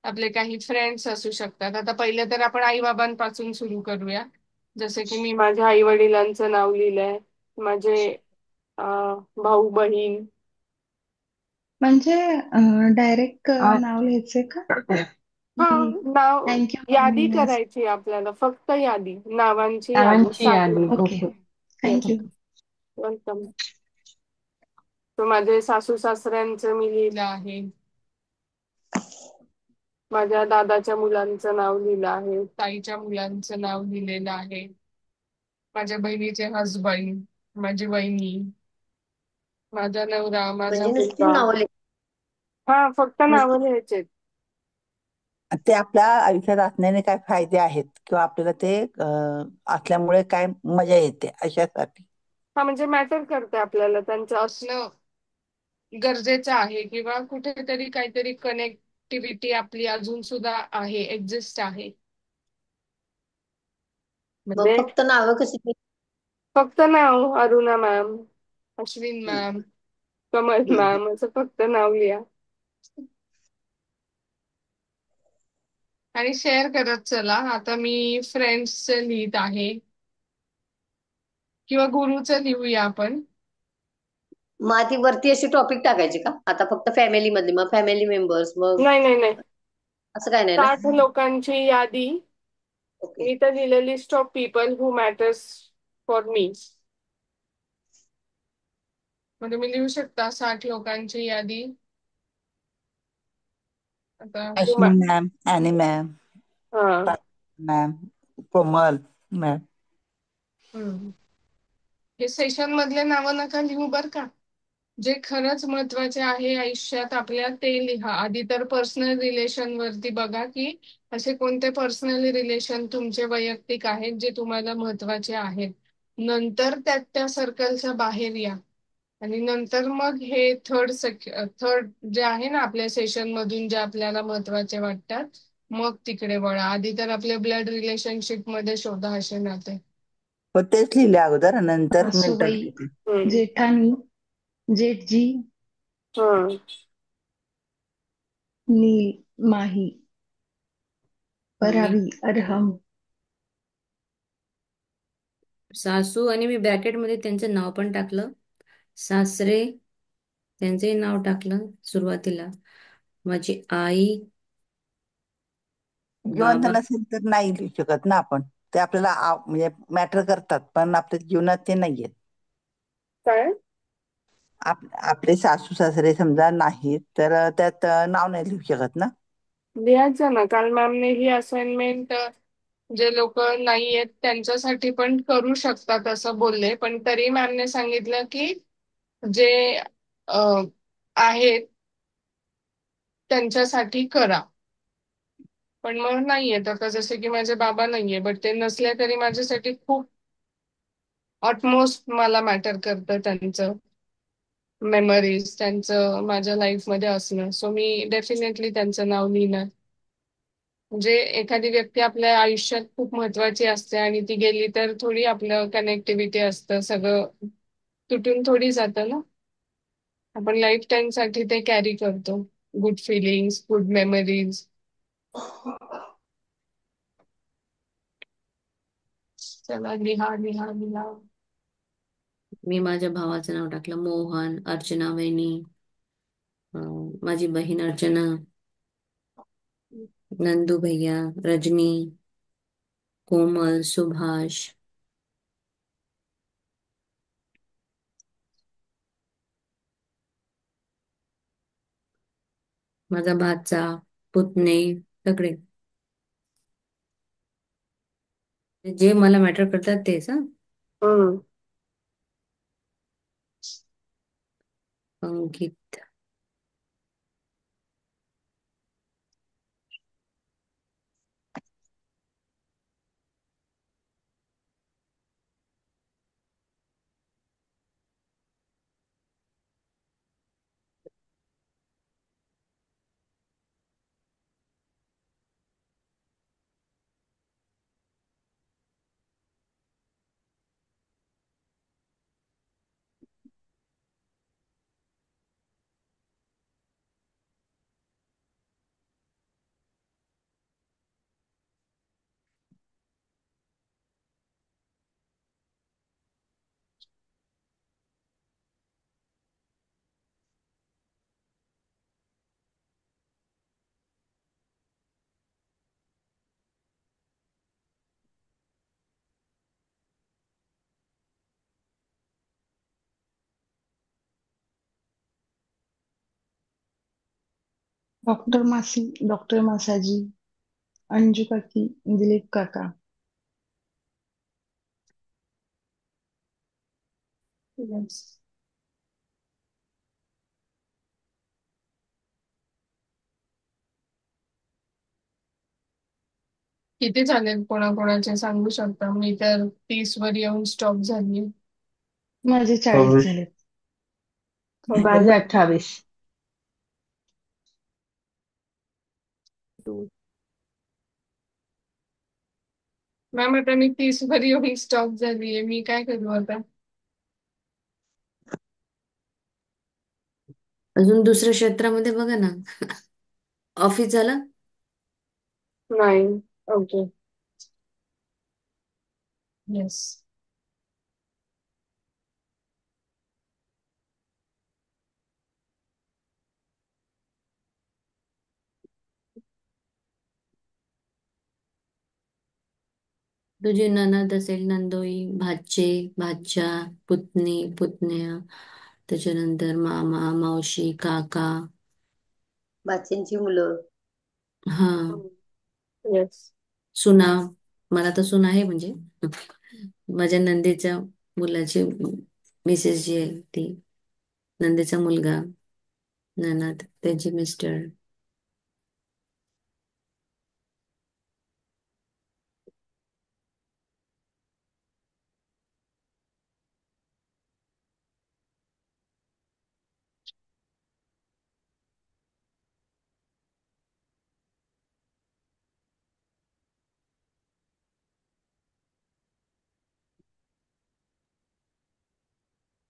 आपले काही फ्रेंड्स असू शकतात. आता पहिलं तर आपण आई बाबांपासून सुरू करूया. जसे की मी माझ्या आई वडिलांचं नाव लिहिलंय. माझे भाऊ बहीण. म्हणजे डायरेक्ट नाव लिहायचंय का? हा, की नाव थँक्यू यादी मम्मी असं. करायची आपल्याला. फक्त यादी, नावांची यादी. नावांची यादी. Okay, okay. Yes, thank you. Welcome. तो माझे सासू सासऱ्यांचं मी लिहिलं आहे. माझ्या दादाच्या मुलांचं नाव लिहिलं आहे. ताईच्या मुलांचं नाव लिहिलेलं आहे. माझ्या बहिणीचे हजबंड, माझी वहिनी, माझा नवरा, माझा म्हणजे नुसती मुलगा. नावं हा, फक्त नुसती नावं लिहायचे. ते आपल्या आयुष्यात असण्याने काय फायदे आहेत किंवा आपल्याला ते असल्यामुळे काय मजा येते अशासाठी. हा, म्हणजे मॅटर करते आपल्याला त्यांचं असणं गरजेचं आहे किंवा कुठेतरी काहीतरी कनेक्टिव्हिटी आपली अजून सुद्धा आहे, एक्झिस्ट आहे. मग म्हणजे फक्त नावं कशी फक्त नाव Aruna ma'am, Ashwin ma'am, Kamal ma'am असं फक्त नाव लिहा आणि शेअर करत चला. आता मी फ्रेंड्सचं लिहित आहे किंवा गुरुचं लिहूया आपण. मग ती वरती अशी टॉपिक टाकायची का? आता फक्त फॅमिली मधली, मग फॅमिली मेंबर्स, मग नाही नाही नाही, असं काय नाही ना? 60 लोकांची यादी. ओके. मी तर लिहिलं list of people who matters for me. म्हणजे मी लिहू शकता 60 लोकांची यादी. आता अश्विनी मॅम, ॲनी मॅम, हा. मॅम, कोमल मॅम. हम्म. हे सेशन मधले नावं नका लिहू बर का. जे खरंच महत्वाचे आहे आयुष्यात आपल्या ते लिहा. आधी तर पर्सनल रिलेशन वरती बघा की असे कोणते पर्सनल रिलेशन तुमचे वैयक्तिक आहेत जे तुम्हाला महत्वाचे आहेत. नंतर त्या सर्कलच्या बाहेर या आणि नंतर मग हे थर्ड जे आहे ना आपल्या सेशन मधून जे आपल्याला महत्वाचे वाटतात मग तिकडे वळा. आधी तर आपले ब्लड रिलेशनशिप मध्ये शोधा असे नाते. पण तेच लिहिले अगोदर नंतर मेंटल. सासूबाई, हम्म. जेठानी, जेठजी, हम्म. नील, माही, मी परावी, अरहम. सासू आणि मी ब्रॅकेटमध्ये त्यांचं नाव पण टाकलं. सासरे त्यांचंही नाव टाकलं सुरुवातीला. माझी आई, जिवंत बाबा. नसेल तर नाही लिहू शकत ना आपण. ते आपल्याला म्हणजे मॅटर करतात पण आपल्या जीवनात ते नाहीयेत. काय आपले सासू सासरे समजा नाहीत तर त्यात नाव नाही लिहू शकत ना. लिहायचं ना. काल मॅमने ही असाइनमेंट जे लोक नाही आहेत त्यांच्यासाठी पण करू शकतात असं बोलले. पण तरी मॅमने सांगितलं की जे आहेत त्यांच्यासाठी करा. पण मग नाहीयेत आता जसे की माझे बाबा नाहीये बट ते नसले तरी माझ्यासाठी खूप ऑटमोस्ट मला मॅटर करतं त्यांचं मेमरीज, त्यांचं माझ्या लाईफमध्ये असणं. सो मी डेफिनेटली त्यांचं नाव लिहिणार. म्हणजे एखादी व्यक्ती आपल्या आयुष्यात खूप महत्वाची असते आणि ती गेली तर थोडी आपलं कनेक्टिव्हिटी असतं सगळं तुटून थोडी जातं ना. आपण लाईफ टाईम साठी ते कॅरी करतो. Good feelings, good memories. चला लिहा लिहा लिहा. मी माझ्या भावाचं नाव टाकलं मोहन, अर्चना वहिनी, माझी बहीण अर्चना, नंदू भैया, रजनी, कोमल, सुभाष, माझा भाचा, पुतणे, सगळे जे मला मॅटर करतात तेच. हम्म. अंकित, डॉक्टर मासी, डॉक्टर मासाजी, अंजू काकी, दिलीप काका. Yes. किती झाले कोणाकोणाचे सांगू शकता? मी तर 30 वर येऊन स्टॉप झाली. माझे 40 26. झालेत. माझे 28. मॅम आता मी 30 वर येऊन स्टॉप झालीये, मी काय करू आता? अजून दुसऱ्या क्षेत्रामध्ये बघा ना. ऑफिस झालं. नाही. ओके. येस. तुझी नणद असेल, नंदोई, भाचे, भाच्या, पुतणी, पुतण्या, त्याच्यानंतर मामा, मावशी, काका. भाच्यांची मुलं. हा. येस. सुना. मला तर सून आहे म्हणजे माझ्या नंदेच्या मुलाची मिसेस जी आहे ती, नंदेचा मुलगा, ननद, त्यांचे मिस्टर.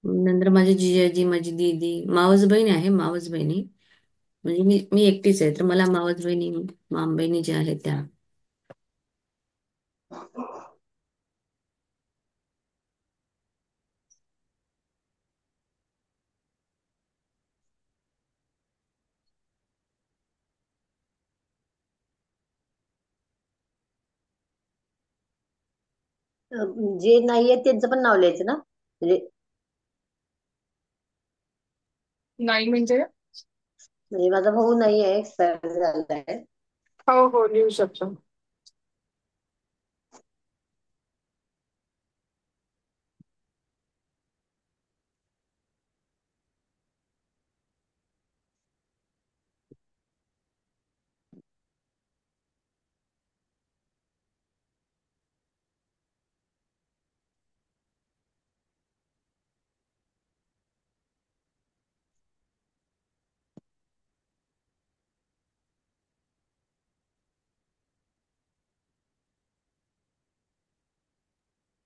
नंतर माझी जिजाजी, माझी दीदी, मावस बहीण आहे, मावस बहिणी. म्हणजे मी मी एकटीच आहे, तर मला मावस बहिणी, मामबहिणी ज्या आहेत त्या. जे नाहीये त्यांचं पण नाव लिहायचं ना? म्हणजे नाही म्हणजे? म्हणजे माझा भाऊ नाही आहे, एक्सपायर झालाय. हो हो, लिहू शकतो.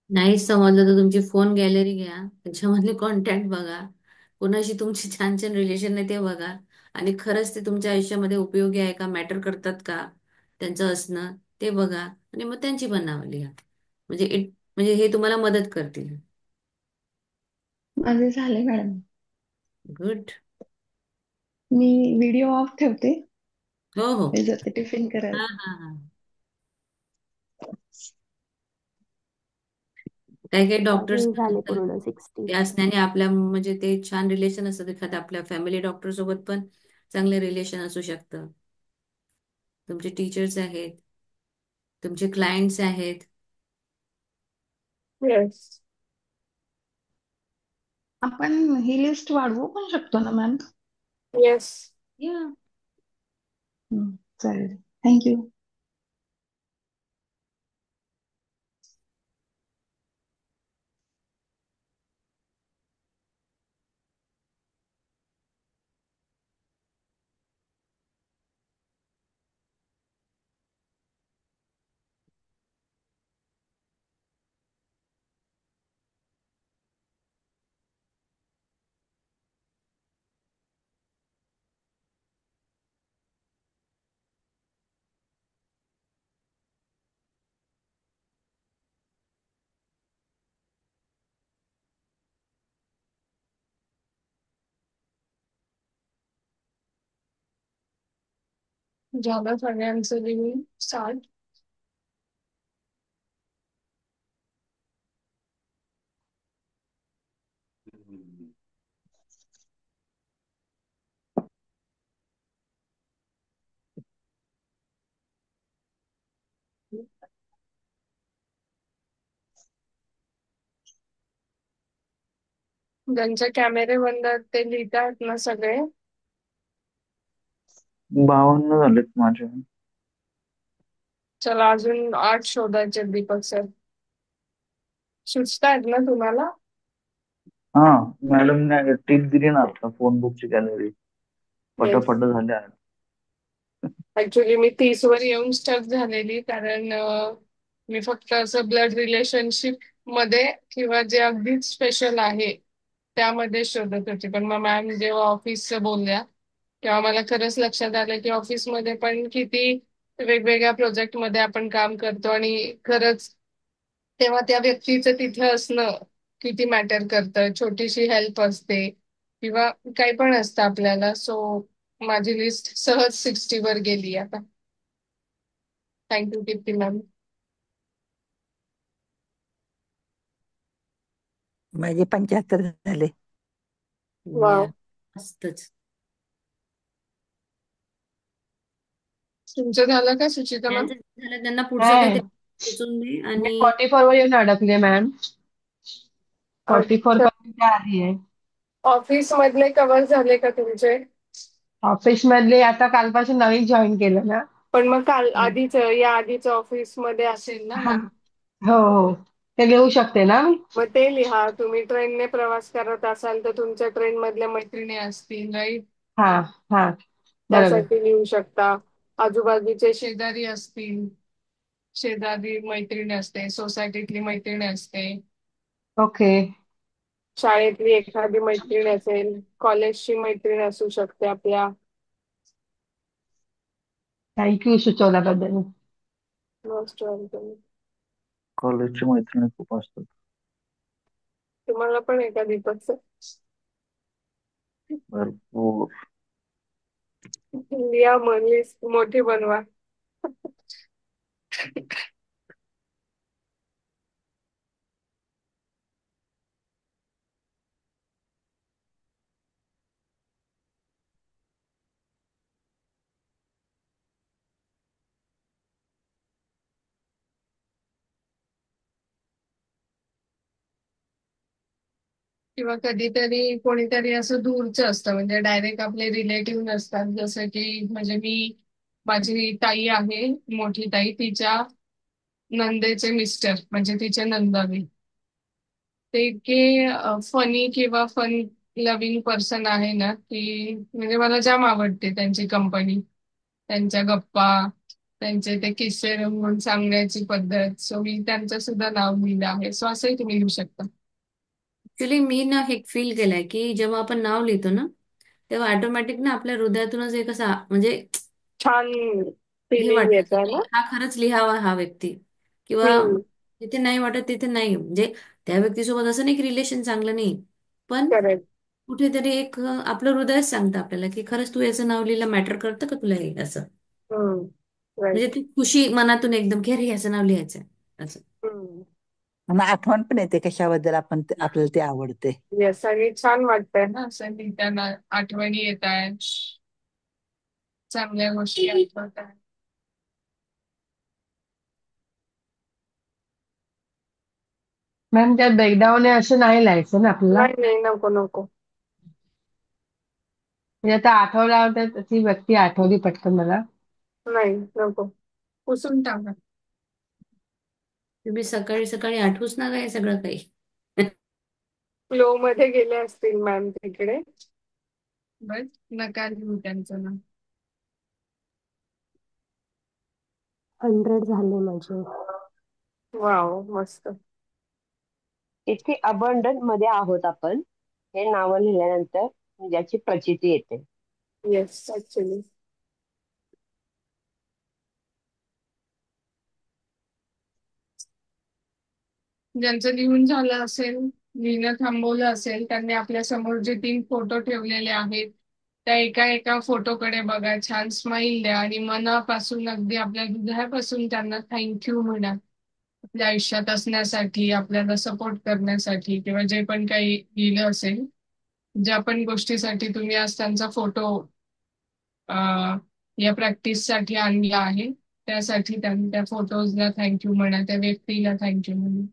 नाही समजलं तर तुमची फोन गॅलरी घ्या, त्याच्यामधले कॉन्टॅक्ट बघा, कोणाशी तुमची छान छान रिलेशन आहे ते बघा, आणि खरंच ते तुमच्या आयुष्यामध्ये उपयोगी आहे का, मॅटर करतात का त्यांचं असणं, ते बघा, आणि मग त्यांची पण नावं लिहा. म्हणजे हे तुम्हाला मदत करतील. माझे झाले मॅडम. गुड. मी व्हिडिओ ऑफ ठेवते. हो हो. मी जाते टिफिन हा करायला. हा हा. काही काही डॉक्टर्स माझे झाले पूर्ण 60. ते असण्याने आपल्या म्हणजे ते छान रिलेशन असतं, एखाद्या आपल्या फॅमिली डॉक्टर सोबत पण चांगले रिलेशन असू शकतं. तुमचे टीचर्स आहेत, तुमचे क्लायंट्स आहेत. येस. आपण ही लिस्ट वाढवू पण शकतो ना मॅम? येस. या. चालेल. थँक्यू. झालं सगळ्यांचं लिहून 60. ज्यांचे कॅमेरे बंद आहेत ते लिहितात ना सगळे. 52 झालेत माझे. चला अजून 8 शोधायचे दीपक सर. सुचतायत ना तुम्हाला? हा, मॅडमने टीप दिली ना आता फोन बुकची गॅलरी येस. पटापट झाल्या. ऍक्च्युली मी 30 वर येऊन स्टक झालेली, कारण मी फक्त असं ब्लड रिलेशनशिप मध्ये किंवा जे अगदीच स्पेशल आहे त्यामध्ये शोधत होते. पण मग मॅम जेव्हा ऑफिसचं बोलल्या तेव्हा मला खरंच लक्षात आलं की ऑफिसमध्ये पण किती वेगवेगळ्या प्रोजेक्ट मध्ये आपण काम करतो आणि खरंच तेव्हा त्या व्यक्तीचं तिथे असणं किती मॅटर करतं. छोटीशी हेल्प असते किंवा काही पण असतं आपल्याला. सो माझी लिस्ट सहज 60 वर गेली आता. थँक्यू कीर्ती मॅम. माझे 75 झाले. वाव. मस्तच. तुमचं झालं का सुचिता मॅम? त्यांचं झालं, त्यांना पुढचं नाही, काहीतरी सुचून दे. मी आणि 44 वर येऊन अडकले मॅम. 44 पर्यंत आली आहे. ऑफिस मधले कव्हर झाले का तुमचे? ऑफिस मधले आता कालपासून नवीन जॉईन केलं ना. पण मग काल आधीच या आधीच ऑफिस मध्ये असेल ना हा. मॅम? हो हो, ते घेऊ शकते ना मी. मग ते लिहा. तुम्ही ट्रेनने प्रवास करत असाल तर तुमच्या ट्रेन मधल्या मैत्रिणी असतील, राईट? हा हा, बरोबर. त्यासाठी लिहू शकता. आजूबाजूचे शेजारी असतील, शेजारी मैत्रिणी असते, सोसायटीतली मैत्रिणी असते, ओके. शाळेतली एखादी मैत्रीण असेल, कॉलेजची मैत्रीण असू शकते आपल्या. थँक्यू सुचवल्याबद्दल. Most welcome. कॉलेजची मैत्रिणी खूप असतात. तुम्हाला पण एका दीपकचं भरपूर. लिहा, मग लिस्ट मोठी बनवा. किंवा कधीतरी कोणीतरी असं दूरचं असतं, म्हणजे डायरेक्ट आपले रिलेटिव्ह नसतात. जसं की म्हणजे माझी ताई आहे, मोठी ताई, तिच्या नंदेचे मिस्टर म्हणजे तिचे नंदावी, ते इतके फनी किंवा फन लव्हिंग पर्सन आहे ना, की म्हणजे मला जाम आवडते त्यांची कंपनी, त्यांच्या गप्पा, त्यांचे ते किस्से रंगवून सांगण्याची पद्धत. सो मी त्यांचं सुद्धा नाव लिहिलं आहे. सो असंही तुम्ही लिहू शकता. ऍक्च्युली मी ना हे फील केलंय की जेव्हा आपण नाव लिहितो ना, तेव्हा ऑटोमॅटिक ना आपल्या हृदयातूनच एक असा म्हणजे छान हे फिलिंग वाटतं येत की आहे नाही, ना. हा खरंच लिहावा हा व्यक्ती. किंवा हम्म. जिथे नाही वाटत तिथे नाही, म्हणजे त्या व्यक्तीसोबत असं नाही की रिलेशन चांगलं नाही, पण करेक्ट. कुठेतरी एक आपलं हृदयच सांगतं आपल्याला की खरंच तू याचं नाव लिहिलं, मॅटर करतं का तुला हे असं. हम्म. म्हणजे राईट. ती खुशी मनातून एकदम की अरे याचं नाव लिहायचं असं. हम्म. मला आठवण पण येते कशाबद्दल आपल्याला ते आवडते. येस, आणि छान वाटतंय ना असं लिहिताना. आठवणी येत आहेत, चांगल्या गोष्टी आठवत आहेत. मॅम त्यात ब्रेकडाऊन आहे असं नाही लिहायचं ना आपल्याला. नाही नाही, नको नको. म्हणजे आता आठवला तर ती व्यक्ती आठवली पटकन मला. नाही नको, पुसून टाका. तुम्ही सकाळी सकाळी आठवूच नका हे सगळं काही. फ्लो मध्ये गेले असतील मॅम तिकडे, बट नका लिहू त्यांचं नाव. 100 झाले माझे. वाव, मस्त. इतके अबंडंट मध्ये आहोत आपण हे नावं लिहिल्यानंतर ज्याची प्रचिती येते. Yes, actually. ज्यांचं लिहून झालं असेल, लिहिणं थांबवलं असेल, त्यांनी आपल्या समोर जे 3 फोटो ठेवलेले आहेत त्या एका एका फोटोकडे बघा, छान स्माइल द्या आणि मनापासून अगदी आपल्या हृदयापासून त्यांना थँक्यू म्हणा. आपल्या आयुष्यात असण्यासाठी, आपल्याला सपोर्ट करण्यासाठी, किंवा जे पण काही लिहिलं असेल, ज्या पण गोष्टीसाठी तुम्ही आज त्यांचा फोटो या प्रॅक्टिससाठी आणला आहे, त्यासाठी त्यांनी त्या फोटोजला थँक्यू म्हणा, त्या व्यक्तीला थँक्यू म्हणा.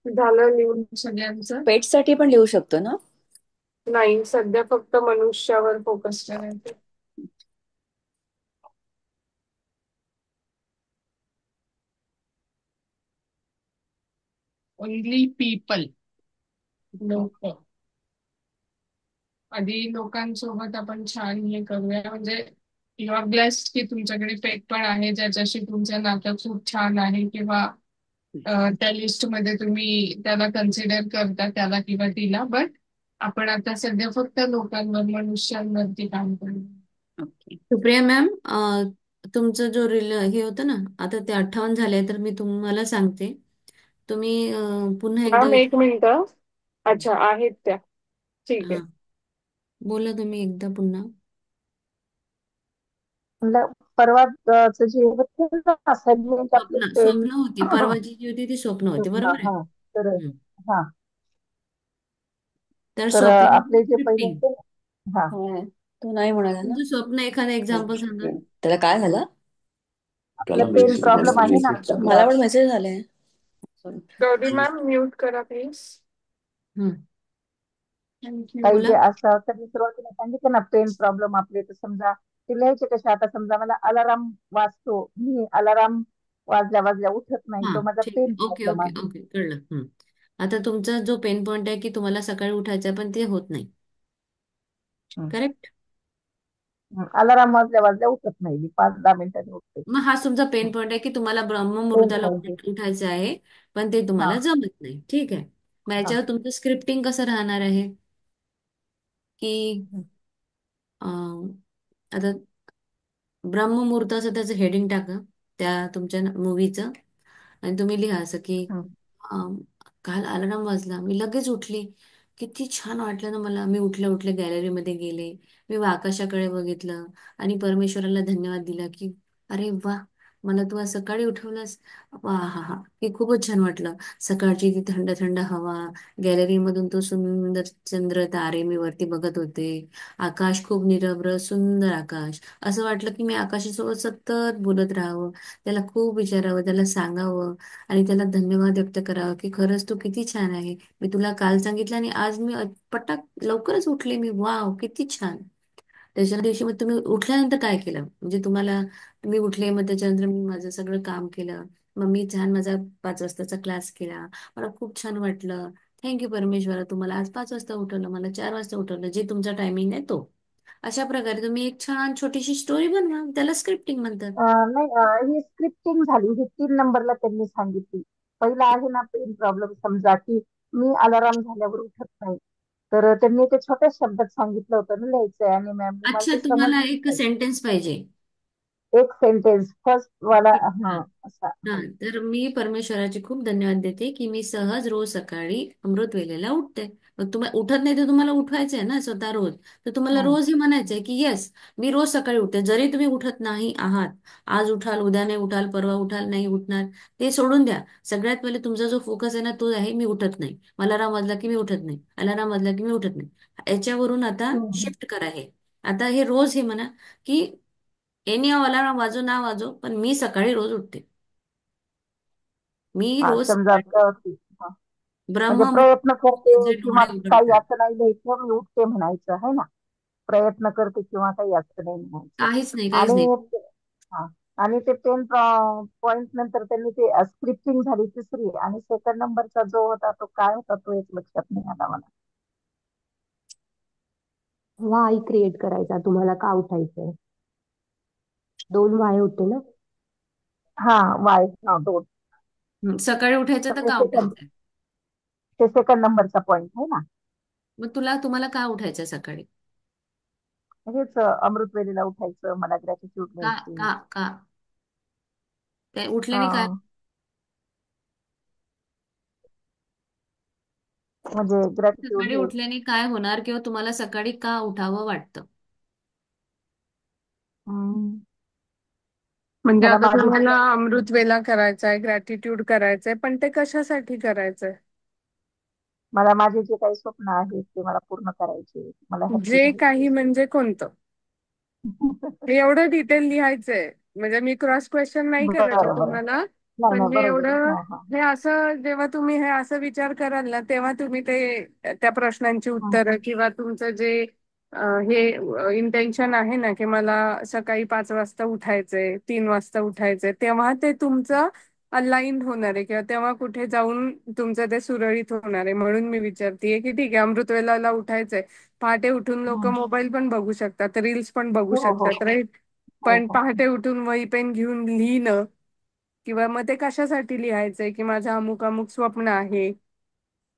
झालं लिहून सगळ्यांचं? पेटसाठी पण लिहू शकतो ना? नाही, सध्या फक्त मनुष्यावर फोकस करायचं. ओनली पीपल, लोक. आधी लोकांसोबत आपण छान हे करूया, म्हणजे यू आर ब्लेस्ड की तुमच्याकडे पेट पण आहे ज्याच्याशी तुमचं नातं खूप छान आहे, किंवा त्या लिस्ट मध्ये तुम्ही त्याला कन्सिडर करता, त्याला किंवा तिला. बट आपण आता सध्या फक्त लोकांवर, मनुष्यांवरती काम करू. ओके. सुप्रिया मॅम, तुमचं जो हे होतं ना, आता ते 58 झाले, तर मी तुम्हाला सांगते, तुम्ही पुन्हा एकदा मॅम एक मिनिट. अच्छा, आहेत त्या. ठीक आहे. हा, बोला तुम्ही एकदा पुन्हा. म्हणलं परवाच जे होते ना असाइनमेंट आपले स्वप्न 10. स्वप्न होती, परवाची जी होती ती स्वप्न होती, बरोबर आहे. हा तर हं. हा तर तर स्वप्न आपले जे पहिले स्क्रिप्टिंग, होते ना, हा काय? तो नाही म्हणाला ना. तुमचं स्वप्न एखादं एक्झाम्पल सांगा. त्याला काय झालं? आपलं पेन प्रॉब्लेम आहे ना समजा. मला पण मेसेज आलाय. गौरी मॅम म्यूट करा प्लीज. हं, थँक्यू. काही बोला. जे असं तर मी सुरुवातीला सांगितलं ना पेन प्रॉब्लेम आपले, तर समजा ते लिहायचे कसे. आता समजा मला अलाराम वाजतो, मी अलाराम वाजल्या वाजल्या उठत नाही, हा, तो माझा ठीक पेन आहे. ओके प्रॉब्लेम ओके आहे. ओके, कळलं. आता तुमचा जो पेन पॉइंट आहे की तुम्हाला सकाळी उठायचं आहे, पण ते होत नाही, करेक्ट? अलाराम वाजल्या वाजल्या उठत नाही, मी 5-10 मिनिटांनी उठते. मग हा तुमचा पेन पॉइंट आहे की तुम्हाला पेन ब्रह्ममुहूर्ताला पॉइंट आहे. उठायचं आहे, पण ते हा तुम्हाला जमत नाही. ठीक आहे. मग हा याच्यावर तुमचं स्क्रिप्टिंग कसं राहणार आहे की आता ब्रह्ममुहूर्त असं त्याचं हेडिंग टाका त्या तुमच्या मूवीचं, आणि तुम्ही लिहा असं की हम्म, अं, काल अलार्म वाजला, मी लगेच उठली, किती छान वाटलं ना मला. मी उठल्या उठल्या गॅलरीमध्ये गेले, मी आकाशाकडे बघितलं आणि परमेश्वराला धन्यवाद दिला की अरे वा, मला तू आज सकाळी उठवलंस. वा हा हा, की खूपच छान वाटलं. सकाळची ती थंड थंड हवा, गॅलरीमधून तो सुंदर चंद्र तारे मी वरती बघत होते, आकाश खूप निरभ्र सुंदर आकाश. असं वाटलं की मी आकाशासोबत सतत बोलत राहावं, त्याला खूप विचारावं, त्याला सांगावं आणि त्याला धन्यवाद व्यक्त करावं की खरंच तू किती छान आहे. मी तुला काल सांगितलं आणि आज मी पटाक लवकरच उठले, मी वाव किती छान. त्याच्या दिवशी मग तुम्ही उठल्यानंतर काय केलं, म्हणजे तुम्ही उठले, मग त्याच्यानंतर मी माझं सगळं काम केलं, मग मी छान माझा 5 वाजताचा क्लास केला, मला खूप छान वाटलं. थँक्यू परमेश्वरा, तुम्हाला आज 5 वाजता उठवलं, मला 4 वाजता उठवलं, जे तुमचा टायमिंग आहे तो. अशा प्रकारे तुम्ही एक छान छोटीशी स्टोरी बनवा, त्याला स्क्रिप्टिंग म्हणतात. नाही ही स्क्रिप्टिंग झाली, ही 3 नंबरला त्यांनी सांगितली. पहिला आहे ना पेन प्रॉब्लेम, समजा की मी अलाराम झाल्यावर उठत नाही, तर त्यांनी ते छोट्या शब्दात सांगितलं होतं ना लिहायचंय, आणि मॅमने मला अच्छा, ते तुम्हाला समजलंच एक नाही. सेंटेन्स पाहिजे. एक सेंटेन्स फर्स्ट वाला, ओके. हा असा. हा, तर मी परमेश्वराचे खूप धन्यवाद देते की मी सहज रोज सकाळी अमृत वेळेला उठते. मग तुम्हाला उठत नाही तर तुम्हाला उठवायचंय ना स्वतः रोज. तर तुम्हाला हम्म, रोज हे म्हणायचंय की येस, मी रोज सकाळी उठते. जरी तुम्ही उठत नाही आहात, आज उठाल, उद्या नाही उठाल, परवा उठाल, नाही उठणार, ते सोडून द्या. सगळ्यात पहिले तुमचा जो फोकस आहे ना तो आहे मी उठत नाही. अलाराम वाजला की मी उठत नाही, अलाराम वाजला की मी उठत नाही. याच्यावरून आता हम्म. शिफ्ट करा हे. आता हे रोज हे म्हणा की एनी अलाराम वाजो ना वाजो, पण मी सकाळी रोज उठते. मी हा रोज समजा हा. म्हणजे ब्रह्म प्रयत्न करते जे किंवा डोळे काही उघडतात. असं नाही लिहायचं, मी उठते म्हणायचं आहे ना. प्रयत्न करते किंवा काही असं नाही म्हणायचं. काहीच नाही, काहीच नाही. आणि हा आणि ते 10 पॉइंट नंतर त्यांनी ते स्क्रिप्टिंग झाली तिसरी, आणि 2nd नंबरचा जो होता तो काय होता तो एक लक्षात नाही आला मला. वाय क्रिएट करायचा, तुम्हाला का उठायचंय. 2 वाय होते ना. हा वाय, हा दोन. सकाळी उठायचं तर तर ते का सेकंड उठायचंय? ते 2nd नंबरचा पॉइंट आहे ना. मग तुम्हाला का उठायचंय सकाळी? हेच अमृतवेलीला उठायचं, मला ग्रॅटिट्यूड का द्यायची. का का ते उठल्याने काय? अं, म्हणजे ग्रॅटिट्यूड सकाळी हे. उठल्याने काय होणार, किंवा तुम्हाला सकाळी का उठावं वाटतं? हम्म, म्हणजे मला आता माझी तुम्हाला अमृत वेला करायचा आहे, ग्रॅटिट्यूड करायचंय, पण ते कशासाठी करायचंय? मला माझे जे काही स्वप्न आहेत ते मला पूर्ण करायचे, मला हॅप्पी जे काही राहायचे. म्हणजे कोणतं? हे एवढं डिटेल लिहायचंय. म्हणजे मी क्रॉस क्वेश्चन नाही करत आहे बरं बरं. तुम्हाला, नाही पण नाही, हे बरोबर आहे. एवढं, हा हा हे असं जेव्हा तुम्ही हे असं विचार कराल ना, तेव्हा तुम्ही ते त्या प्रश्नांची हा उत्तरं किंवा तुमचं जे हे इंटेन्शन आहे ना, की मला सकाळी 5 वाजता उठायचंय, 3 वाजता उठायचंय, तेव्हा ते तुमचं अलाइन्ड होणार आहे किंवा तेव्हा कुठे जाऊन तुमचं ते सुरळीत होणार आहे. म्हणून मी विचारतेय की ठीक आहे, अमृतवेलाला उठायचंय, पहाटे उठून लोक हा. मोबाईल पण बघू शकतात, रील्स पण बघू हो हो शकतात, राईट? हो पण हो. पहाटे उठून वही पेन घेऊन लिहिणं, किंवा मग ते कशासाठी लिहायचंय, की माझं अमुक अमुक स्वप्न आहे,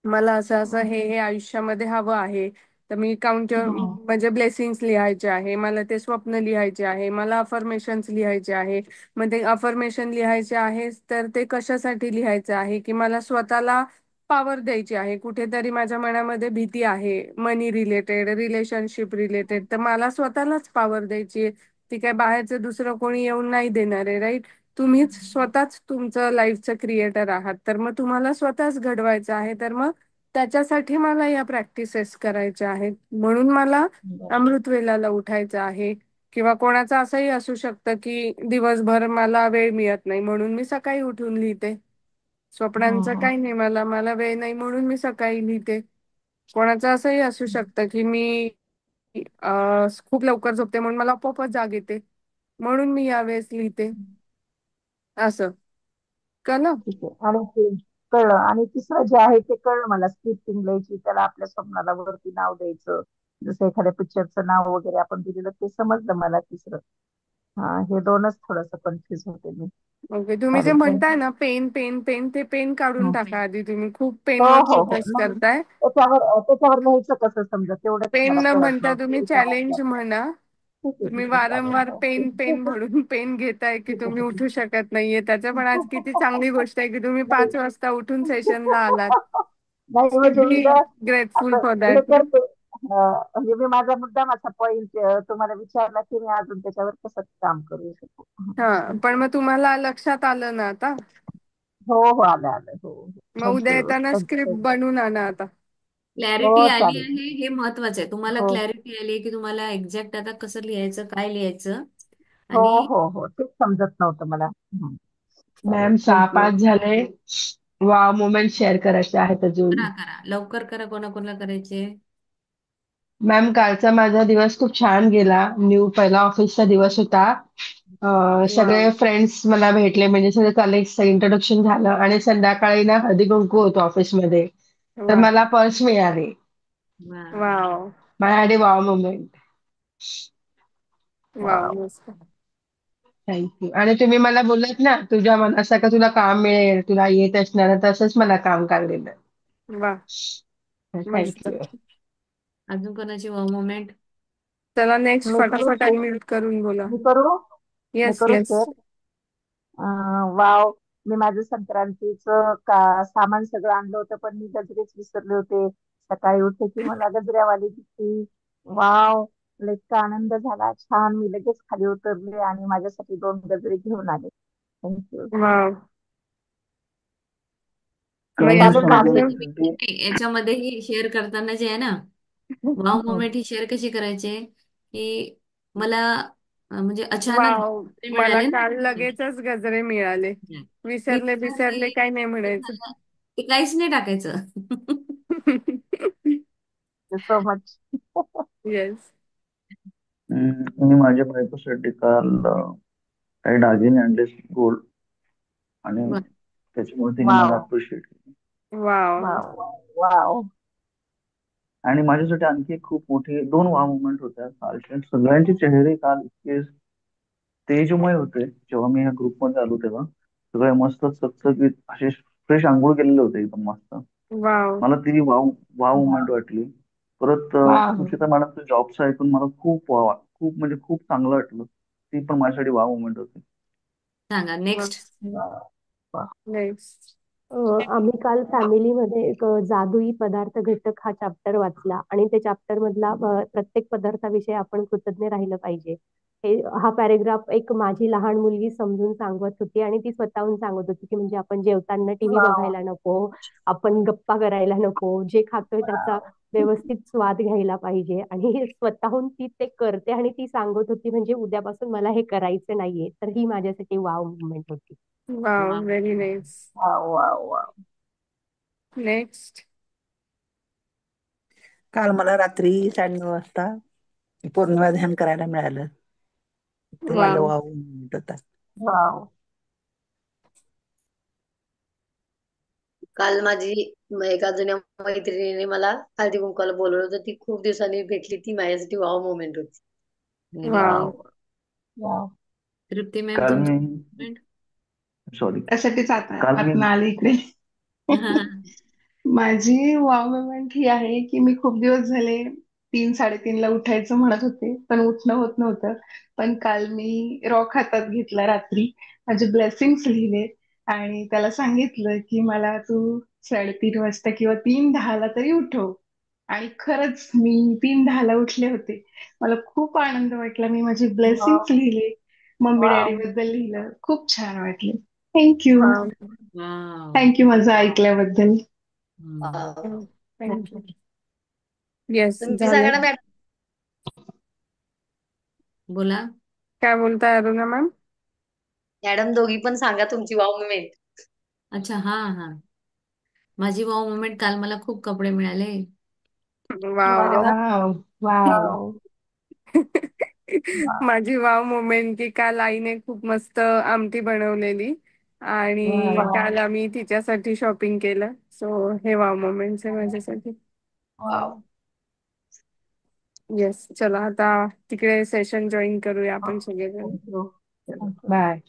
मला असं असं हम्म, हे आयुष्यामध्ये हवं आहे, तर मी काउंट हम्म, म्हणजे ब्लेसिंग्स लिहायचे आहे, मला ते स्वप्न लिहायचे आहे, मला अफर्मेशन्स लिहायचे आहे. मग ते अफर्मेशन लिहायचे आहे तर ते कशासाठी लिहायचे आहे, की मला स्वतःला पॉवर द्यायची आहे. कुठेतरी माझ्या मनामध्ये भीती आहे मनी रिलेटेड, रिलेशनशिप रिलेटेड, तर मला स्वतःलाच पॉवर द्यायची आहे. ती काय बाहेरचं दुसरं कोणी येऊन नाही देणार आहे, राईट? तुम्हीच स्वतःच तुमचं लाईफचं क्रिएटर आहात, तर मग तुम्हाला स्वतःच घडवायचं आहे. तर मग त्याच्यासाठी मला या प्रॅक्टिसेस करायच्या आहेत. म्हणून मला बरं. अमृतवेलाला उठायचं आहे. किंवा कोणाचं असंही असू शकतं की दिवसभर मला वेळ मिळत नाही, म्हणून मी सकाळी उठून लिहिते. स्वप्नांचं हम्म, काही नाही, मला मला वेळ नाही म्हणून मी सकाळी लिहिते. कोणाचं असंही असू शकतं की मी खूप लवकर झोपते म्हणून मला आपोआपच जाग येते, म्हणून मी यावेळेस लिहिते. असं कळलं? ठीक आहे. आणि ते कळलं. आणि तिसरं जे आहे ते कळलं मला, स्क्रिप्टिंग लिहायची, त्याला आपल्या स्वप्नाला वरती नाव द्यायचं, जसं एखाद्या पिक्चरचं नाव वगैरे आपण दिलेलं, ते समजलं मला तिसरं. हा, हे दोनच थोडस कन्फ्युज होते मी. ओके, तुम्ही जे सॉरी. म्हणताय ना पेन पेन पेन, ते पेन काढून टाका आधी. तुम्ही खूप हो पेनवर हो हो, फोकस नाही करताय. त्याच्यावर लिहायचं कसं समजा, तेवढंच पेन मला न कळत म्हणता नव्हतं तुम्ही विचारायचं. चॅलेंज म्हणा. ठीक आहे तुम्ही ठीक आहे, चालेल. वारंवार हो. पेन पेन ठीक म्हणून पेन घेताय की आहे तुम्ही ठीक उठू शकत नाहीये. त्याच्या पण आज किती आहे. चांगली गोष्ट आहे की तुम्ही नाही 5 वाजता उठून सेशनला आलात. नाही, शुड म्हणजे मी बी ना ग्रेटफुल असं फॉर हे दॅट. करते. म्हणजे मी माझा मुद्दाम असा पॉइंट तुम्हाला विचारला की मी अजून त्याच्यावर कसं काम करू शकतो. हा, पण मग तुम्हाला लक्षात आलं ना आता? हो हो, आलं आलं. हो. मग उद्या थँक्यू येताना स्क्रिप्ट थँक्यू. बनवून आणा आता. हो, क्लॅरिटी आली चालेल. आहे हे महत्वाचं आहे. तुम्हाला हो क्लॅरिटी आली आहे की तुम्हाला एक्झॅक्ट आता कसं लिहायचं, काय लिहायचं. हो आणि हो हो, तेच समजत नव्हतं मला. चालेल, मॅम सहा थँक्यू. पाच झाले. वाव मोमेंट शेअर करायचे आहेत अजून. करा करा, लवकर करा. कोणाकोणाला करायचे? मॅम कालचा माझा दिवस खूप छान गेला. पहिला ऑफिसचा दिवस होता. वाव. सगळे फ्रेंड्स मला भेटले, म्हणजे सगळे कलिग्सचं इंट्रोडक्शन झालं आणि संध्याकाळी ना हळदी कुंकू होतो ऑफिसमध्ये. तर वा. मला पर्स मिळाली. वा. वाव. माझ्यासाठी वाव मोमेंट. Wow, wow. मस्त. थँक्यू. आणि तुम्ही मला बोललात ना, तुझ्या मनासारखं तुला काम मिळेल, तुला येत असणार, तसंच मला काम काढलेलं. वा, मस्त. थँक्यू. अजून कोणाची वा मोमेंट? चला नेक्स्ट मी करू फटाफट share? अनम्यूट करून बोला. मी करू मी येस करू येस. शेअर. वाव. मी माझं संक्रांतीचं सामान सगळं आणलं होतं, पण मी गजरेच विसरले होते. सकाळी उठले की मला गजऱ्यावाली दिसली. वाव. मला इतका आनंद झाला, छान. मी लगेच खाली उतरले आणि माझ्यासाठी 2 गजरे घेऊन आले. थँक्यू. वाव. मग काल मी चालेल यानंतर माझे. अजून. याच्यामध्येही शेअर करताना जे आहे ना, वाव मोमेंट ही शेअर कशी करायचे की मला म्हणजे अचानक वाव, ते मला मिळाले ना. काल लगेचच गजरे मिळाले. मी विसरले विचारले विसरले काही नाही ते म्हणायचं. झालं, ते काहीच नाही टाकायचं. So much. येस. मी माझ्या बायकोसाठी काल काही दागिने आणले गोल्ड, आणि वा. त्याच्यामुळे तिने मला वाव अप्रिशिएट केलं. वाव. Wow wow. आणि माझ्यासाठी आणखी एक खूप मोठी 2 वाव मुवमेंट होत्या कालच्या. सगळ्यांचे चेहरे काल इतके तेजमय होते. जेव्हा मी ह्या ग्रुपमध्ये आलो तेव्हा सगळे मस्त चकचकीत असे फ्रेश आंघोळ केलेले होते, एकदम मस्त. वाव. मला ती वाव वाव मुवमेंट वाटली. परत वाव. सुचिता मॅडमच्या जॉबचं ऐकून मला खूप म्हणजे खूप चांगलं वाटलं. ती पण माझ्यासाठी वाव मुवमेंट होती. सांगा नेक्स्ट. वाव. नेक्स्ट. आम्ही काल फॅमिलीमध्ये एक जादुई पदार्थ घटक हा चॅप्टर वाचला आणि त्या चॅप्टर मधला प्रत्येक पदार्थाविषयी आपण कृतज्ञ राहिलं पाहिजे. हा पॅरेग्राफ एक माझी लहान मुलगी समजून सांगत होती आणि ती स्वतःहून सांगत होती की म्हणजे आपण जेवताना टीव्ही वाव बघायला नको, आपण गप्पा करायला नको, जे खातोय त्याचा वाव व्यवस्थित स्वाद घ्यायला पाहिजे. आणि हे स्वतःहून ती ते करते आणि ती सांगत होती म्हणजे उद्यापासून मला हे करायचं नाहीये. तर ही माझ्यासाठी वाव मुवमेंट होती. Wow, very nice. Wow wow wow. Next. काल मला रात्री 9:30 वाजता पौर्णिमा ध्यान करायला मिळालं. ते माझं वाव. वाव moment होता. वाव काल माझी एका जुन्या मैत्रिणीने मला हळदी कुंकवाला बोलवलं होतं. ती खूप दिवसांनी भेटली. ती माझ्यासाठी वाव मोमेंट होती. Very wow. Nice. Wow wow. Trupti ma'am काल तुमची मी comment? सॉरी त्यासाठीच आता काल मी आतनं आले इकडे. माझी वाव मोमेंट ही आहे की मी खूप दिवस झाले 3-3:30ला उठायचं म्हणत होते, पण उठणं होत नव्हतं. पण काल मी रॉक हातात घेतला रात्री, माझे ब्लेसिंग्स लिहिले आणि त्याला सांगितलं की मला तू 3:30 वाजता किंवा 3:10ला तरी उठव. आणि खरंच मी 3:10ला उठले होते. मला खूप आनंद वाटला. मी माझे वाव ब्लेसिंग्स लिहिले, मम्मी डॅडी वाव बद्दल लिहिलं. खूप छान वाटले. थँक्यू. वाव. वाव. थँक्यू माझं वाव ऐकल्याबद्दल. थँक्यू. येस, तुम्ही झालं. सांगा ना मॅडम. बोला. काय बोलताय अरुणा मॅम? मॅडम दोघी पण सांगा तुमची वाव मोमेंट. अच्छा, हा हा. माझी वाव मुवमेंट, काल मला खूप कपडे मिळाले. वाव. अरे वा. Wow wow. माझी वाव मोमेंट की काल आईने खूप मस्त आमटी बनवलेली आणि वाव. काल आम्ही तिच्यासाठी शॉपिंग केलं. सो हे वाव मोमेंट्स आहे माझ्यासाठी. वाव येस, चला आता तिकडे सेशन जॉईन करूया आपण सगळेजण. थँक्यू. बाय.